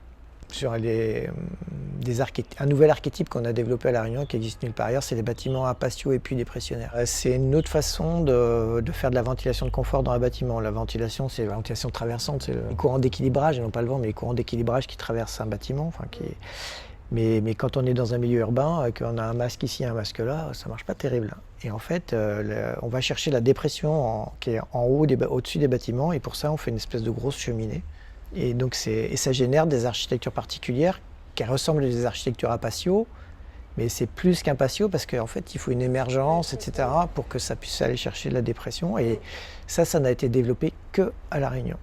sur un nouvel archétype qu'on a développé à La Réunion qui existe nulle part ailleurs, c'est les bâtiments apatiaux et puis dépressionnaires. C'est une autre façon de faire de la ventilation de confort dans un bâtiment. La ventilation, c'est la ventilation traversante, c'est les courants d'équilibrage, et non pas le vent, mais les courants d'équilibrage qui traversent un bâtiment. Mais quand on est dans un milieu urbain, qu'on a un masque ici, un masque là, ça marche pas terrible. Et en fait, on va chercher la dépression qui est en haut, au-dessus des bâtiments, et pour ça, on fait une espèce de grosse cheminée. Et donc ça génère des architectures particulières qui ressemblent à des architectures à patio, mais c'est plus qu'un patio parce qu'en fait il faut une émergence, etc. pour que ça puisse aller chercher de la dépression. Et ça n'a été développé que à La Réunion.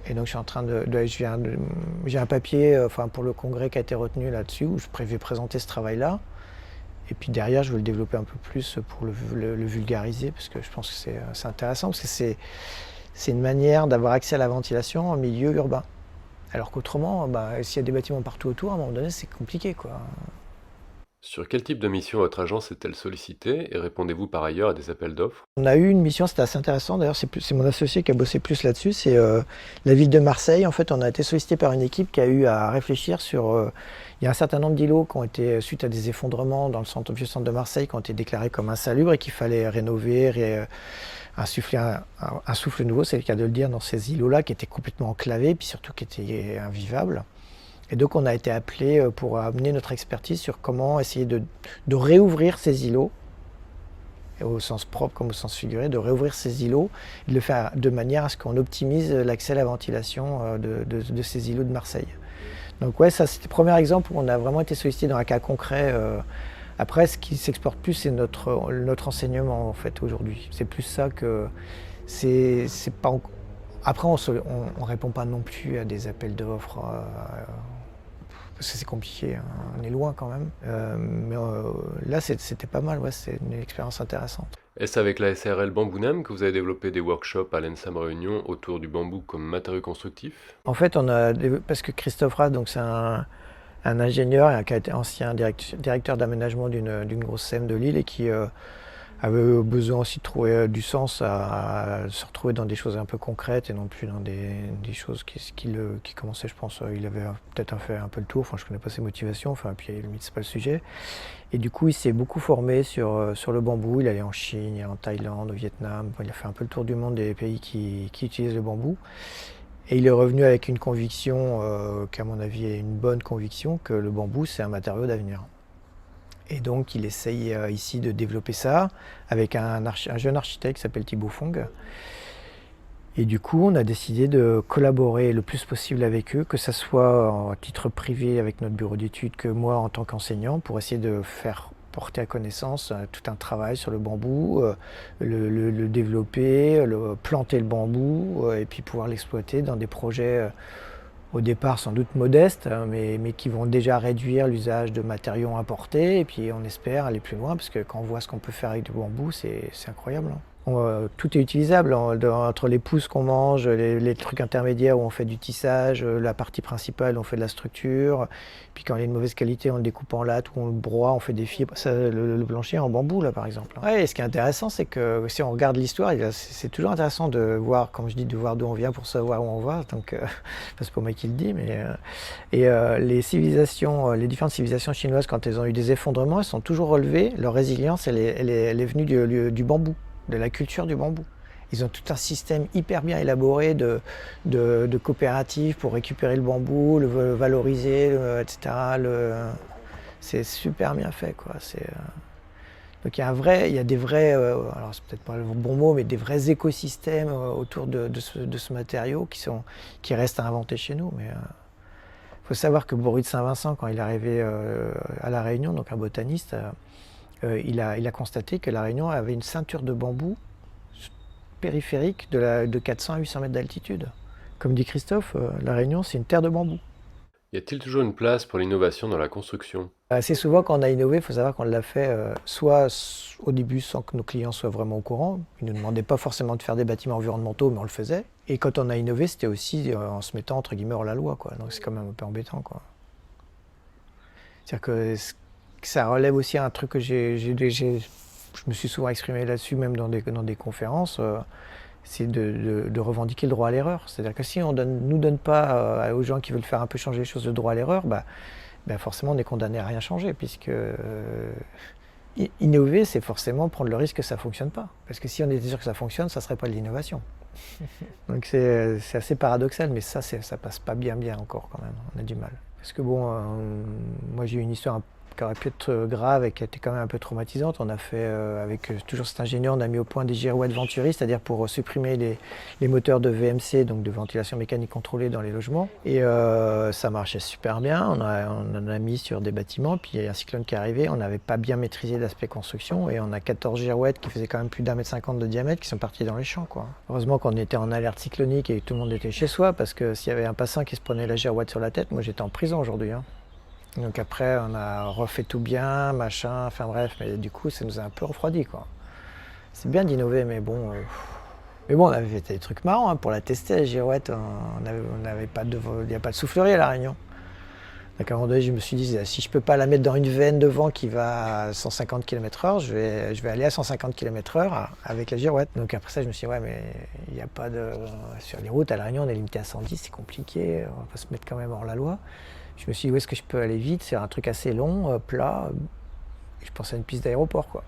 Et donc je suis en train j'ai un papier pour le congrès qui a été retenu là-dessus où je vais présenter ce travail-là. Et puis derrière je veux le développer un peu plus pour le vulgariser parce que je pense que c'est intéressant parce que c'est une manière d'avoir accès à la ventilation en milieu urbain. Alors qu'autrement, s'il y a des bâtiments partout autour, à un moment donné, c'est compliqué, quoi. Sur quel type de mission votre agence est-elle sollicitée et répondez-vous par ailleurs à des appels d'offres? On a eu une mission, c'était assez intéressant, d'ailleurs c'est mon associé qui a bossé plus là-dessus, c'est la ville de Marseille. En fait, on a été sollicité par une équipe qui a eu à réfléchir sur... il y a un certain nombre d'îlots qui ont été, suite à des effondrements dans le vieux centre de Marseille, qui ont été déclarés comme insalubres et qu'il fallait rénover, insuffler un souffle nouveau, c'est le cas de le dire, dans ces îlots-là qui étaient complètement enclavés, puis surtout qui étaient invivables. Et donc on a été appelé pour amener notre expertise sur comment essayer de réouvrir ces îlots, au sens propre comme au sens figuré, de réouvrir ces îlots, et de le faire de manière à ce qu'on optimise l'accès à la ventilation de ces îlots de Marseille. Donc ouais, ça c'était le premier exemple où on a vraiment été sollicité dans un cas concret. Après, ce qui s'exporte plus, c'est notre enseignement en fait aujourd'hui. C'est plus ça que c'est pas. Après, on répond pas non plus à des appels d'offres parce que c'est compliqué. Hein. On est loin quand même. Mais là, c'était pas mal. Ouais, c'est une expérience intéressante. Est-ce avec la SARL Bambounam que vous avez développé des workshops à l'ENSAM Réunion autour du bambou comme matériau constructif? En fait, parce que Christophe Ras, donc c'est un ingénieur et qui a été ancien directeur d'aménagement d'une grosse SEM de Lille et qui avait besoin aussi de trouver du sens à se retrouver dans des choses un peu concrètes et non plus dans des choses qui commençaient, je pense, il avait peut-être fait un peu le tour, enfin je connais pas ses motivations, puis à la limite c'est pas le sujet. Et du coup il s'est beaucoup formé sur le bambou, il allait en Chine, en Thaïlande, au Vietnam, il a fait un peu le tour du monde des pays qui utilisent le bambou. Et il est revenu avec une conviction, qu'à mon avis est une bonne conviction, que le bambou c'est un matériau d'avenir. Et donc il essaye ici de développer ça avec un jeune architecte qui s'appelle Thibaut Fong. Et du coup on a décidé de collaborer le plus possible avec eux, que ce soit à titre privé avec notre bureau d'études que moi en tant qu'enseignant, pour essayer de faire porter à connaissance tout un travail sur le bambou, le développer, planter le bambou et puis pouvoir l'exploiter dans des projets au départ sans doute modestes, mais qui vont déjà réduire l'usage de matériaux importés et puis on espère aller plus loin parce que quand on voit ce qu'on peut faire avec du bambou, c'est incroyable. Hein. Tout est utilisable, entre les pousses qu'on mange, les trucs intermédiaires où on fait du tissage, la partie principale on fait de la structure, puis quand il est de mauvaise qualité on le découpe en latte ou on le broie, on fait des fibres, le plancher en bambou là par exemple. Ouais, et ce qui est intéressant c'est que si on regarde l'histoire, c'est toujours intéressant de voir, comme je dis, de voir d'où on vient pour savoir où on va, donc c'est pas moi qui le dis, mais les civilisations, les différentes civilisations chinoises quand elles ont eu des effondrements, elles sont toujours relevées, leur résilience elle est venue du bambou, de la culture du bambou. Ils ont tout un système hyper bien élaboré de coopératives pour récupérer le bambou, le valoriser, etc. C'est super bien fait, quoi. Donc il y a des vrais, alors c'est peut-être pas le bon mot, mais des vrais écosystèmes autour de ce matériau qui restent à inventer chez nous. Mais faut savoir que Bory de Saint-Vincent, quand il est arrivé à La Réunion, donc un botaniste, il a constaté que La Réunion avait une ceinture de bambou périphérique de 400 à 800 mètres d'altitude. Comme dit Christophe, La Réunion, c'est une terre de bambou. Y a-t-il toujours une place pour l'innovation dans la construction? Assez souvent, quand on a innové, il faut savoir qu'on l'a fait au début sans que nos clients soient vraiment au courant. Ils ne nous demandaient pas forcément de faire des bâtiments environnementaux, mais on le faisait. Et quand on a innové, c'était aussi en se mettant entre guillemets hors la loi, quoi. Donc c'est quand même un peu embêtant, quoi. C'est-à-dire que ça relève aussi un truc que je me suis souvent exprimé là-dessus, même dans des conférences. C'est de revendiquer le droit à l'erreur. C'est-à-dire que si on ne nous donne pas aux gens qui veulent faire un peu changer les choses le droit à l'erreur, forcément on est condamné à rien changer, puisque innover, c'est forcément prendre le risque que ça ne fonctionne pas. Parce que si on était sûr que ça fonctionne, ça ne serait pas de l'innovation. Donc c'est assez paradoxal, mais ça passe pas bien encore quand même, on a du mal. Parce que bon, moi j'ai eu une histoire qui aurait pu être grave et qui a été quand même un peu traumatisante. On a fait, avec toujours cet ingénieur, on a mis au point des girouettes Venturi, c'est-à-dire pour supprimer les moteurs de VMC, donc de ventilation mécanique contrôlée dans les logements. Et ça marchait super bien, on en a mis sur des bâtiments, puis il y a un cyclone qui est arrivé, on n'avait pas bien maîtrisé l'aspect construction, et on a 14 girouettes qui faisaient quand même plus d'1,50 m de diamètre qui sont parties dans les champs, quoi. Heureusement qu'on était en alerte cyclonique et que tout le monde était chez soi, parce que s'il y avait un passant qui se prenait la girouette sur la tête, moi j'étais en prison aujourd'hui, hein. Donc après, on a refait tout bien, machin, enfin bref, mais du coup, ça nous a un peu refroidi, quoi. C'est bien d'innover, mais bon, on avait fait des trucs marrants, hein, pour la tester, la girouette. Il n'y a pas de soufflerie à La Réunion. Donc à un moment donné, je me suis dit, si je peux pas la mettre dans une veine de vent qui va à 150 km/h, je vais aller à 150 km/h avec la girouette. Donc après ça, je me suis dit, ouais, mais il n'y a pas de... Sur les routes, à La Réunion, on est limité à 110, c'est compliqué, on va pas se mettre quand même hors la loi. Je me suis dit, où est-ce que je peux aller vite? C'est un truc assez long, plat. Et je pensais à une piste d'aéroport, quoi.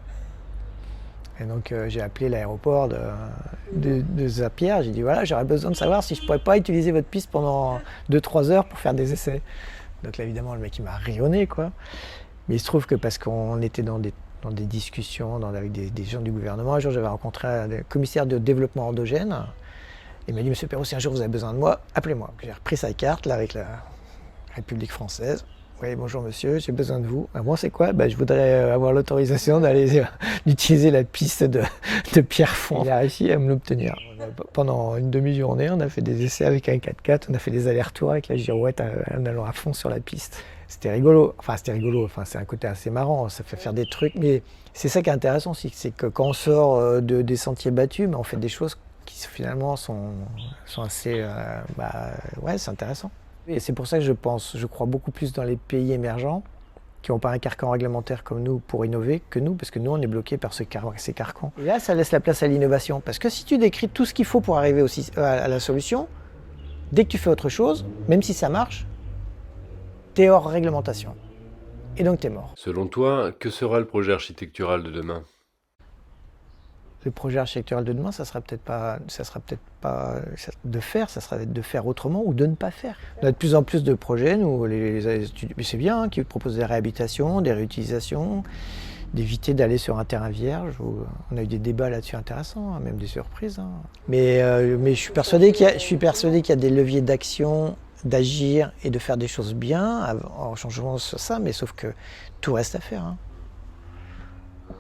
Et donc j'ai appelé l'aéroport de Zapier. J'ai dit, voilà, j'aurais besoin de savoir si je pourrais pas utiliser votre piste pendant 2-3 heures pour faire des essais. Donc là, évidemment, le mec, il m'a rayonné, quoi. Mais il se trouve que parce qu'on était dans des discussions avec des gens du gouvernement, un jour, j'avais rencontré un commissaire de développement endogène. Il m'a dit, monsieur Perrault, si un jour vous avez besoin de moi, appelez-moi. J'ai repris sa carte, là, avec la République française. Oui, bonjour monsieur, j'ai besoin de vous. Moi, c'est quoi? Je voudrais avoir l'autorisation d'utiliser la piste de Pierrefonds. Il a réussi à me l'obtenir. Pendant une demi-journée, on a fait des essais avec un 4x4, on a fait des allers-retours avec la girouette en allant à fond sur la piste. C'était rigolo, c'est un côté assez marrant, ça fait faire des trucs, mais c'est ça qui est intéressant aussi, c'est que quand on sort des sentiers battus, on fait des choses qui finalement sont assez... ouais, c'est intéressant. Et c'est pour ça que je crois beaucoup plus dans les pays émergents qui n'ont pas un carcan réglementaire comme nous pour innover que nous, parce que nous on est bloqués par ces carcans. Et là ça laisse la place à l'innovation, parce que si tu décris tout ce qu'il faut pour arriver à la solution, dès que tu fais autre chose, même si ça marche, t'es hors réglementation. Et donc t'es mort. Selon toi, que sera le projet architectural de demain? Le projet architectural de demain, ça sera peut-être pas de faire, ça sera de faire autrement ou de ne pas faire. On a de plus en plus de projets, nous, mais c'est bien, hein, qui proposent des réhabilitations, des réutilisations, d'éviter d'aller sur un terrain vierge. On a eu des débats là-dessus intéressants, hein, même des surprises, hein. Mais je suis persuadé qu'il y a des leviers d'action, d'agir et de faire des choses bien en changeant sur ça, mais sauf que tout reste à faire, hein.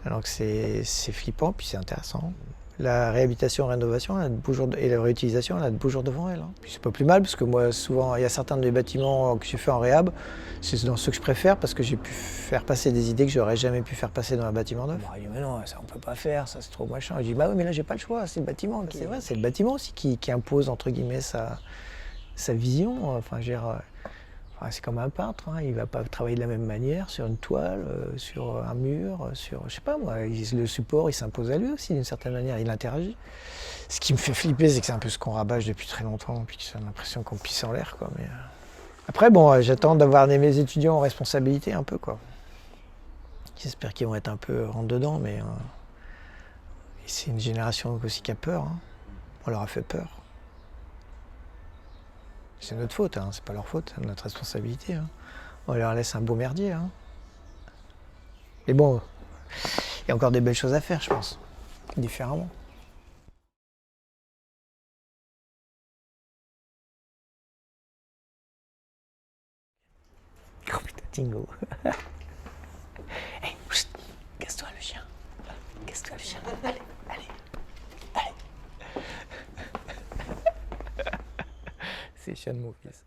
Alors que c'est flippant, puis c'est intéressant. La réhabilitation, rénovation et la réutilisation, elle a de beaux jours devant elle, hein. Puis c'est pas plus mal, parce que moi, souvent, il y a certains des bâtiments que j'ai fait en réhab, c'est dans ceux que je préfère, parce que j'ai pu faire passer des idées que j'aurais jamais pu faire passer dans un bâtiment neuf. Il dit, mais non, ça on peut pas faire, ça c'est trop machin. Je dis, bah oui, mais là j'ai pas le choix, c'est le bâtiment. C'est vrai, c'est le bâtiment aussi qui impose, entre guillemets, sa vision. Enfin, c'est comme un peintre, hein. Il ne va pas travailler de la même manière sur une toile, sur un mur, je sais pas moi, le support il s'impose à lui aussi d'une certaine manière, il interagit. Ce qui me fait flipper, c'est que c'est un peu ce qu'on rabâche depuis très longtemps, puis j'ai l'impression qu'on pisse en l'air, quoi. Mais après bon, j'attends d'avoir mes étudiants en responsabilité un peu, quoi. J'espère qu'ils vont être un peu rentre dedans, mais c'est une génération aussi qui a peur, hein. On leur a fait peur. C'est notre faute, hein, c'est pas leur faute, c'est notre responsabilité, hein. On leur laisse un beau merdier, hein. Mais bon, il y a encore des belles choses à faire, je pense, différemment. Oh putain, Tingo. Hey, casse-toi le chien. Casse-toi le chien. Allez, allez, allez. C'est Sean, mon fils.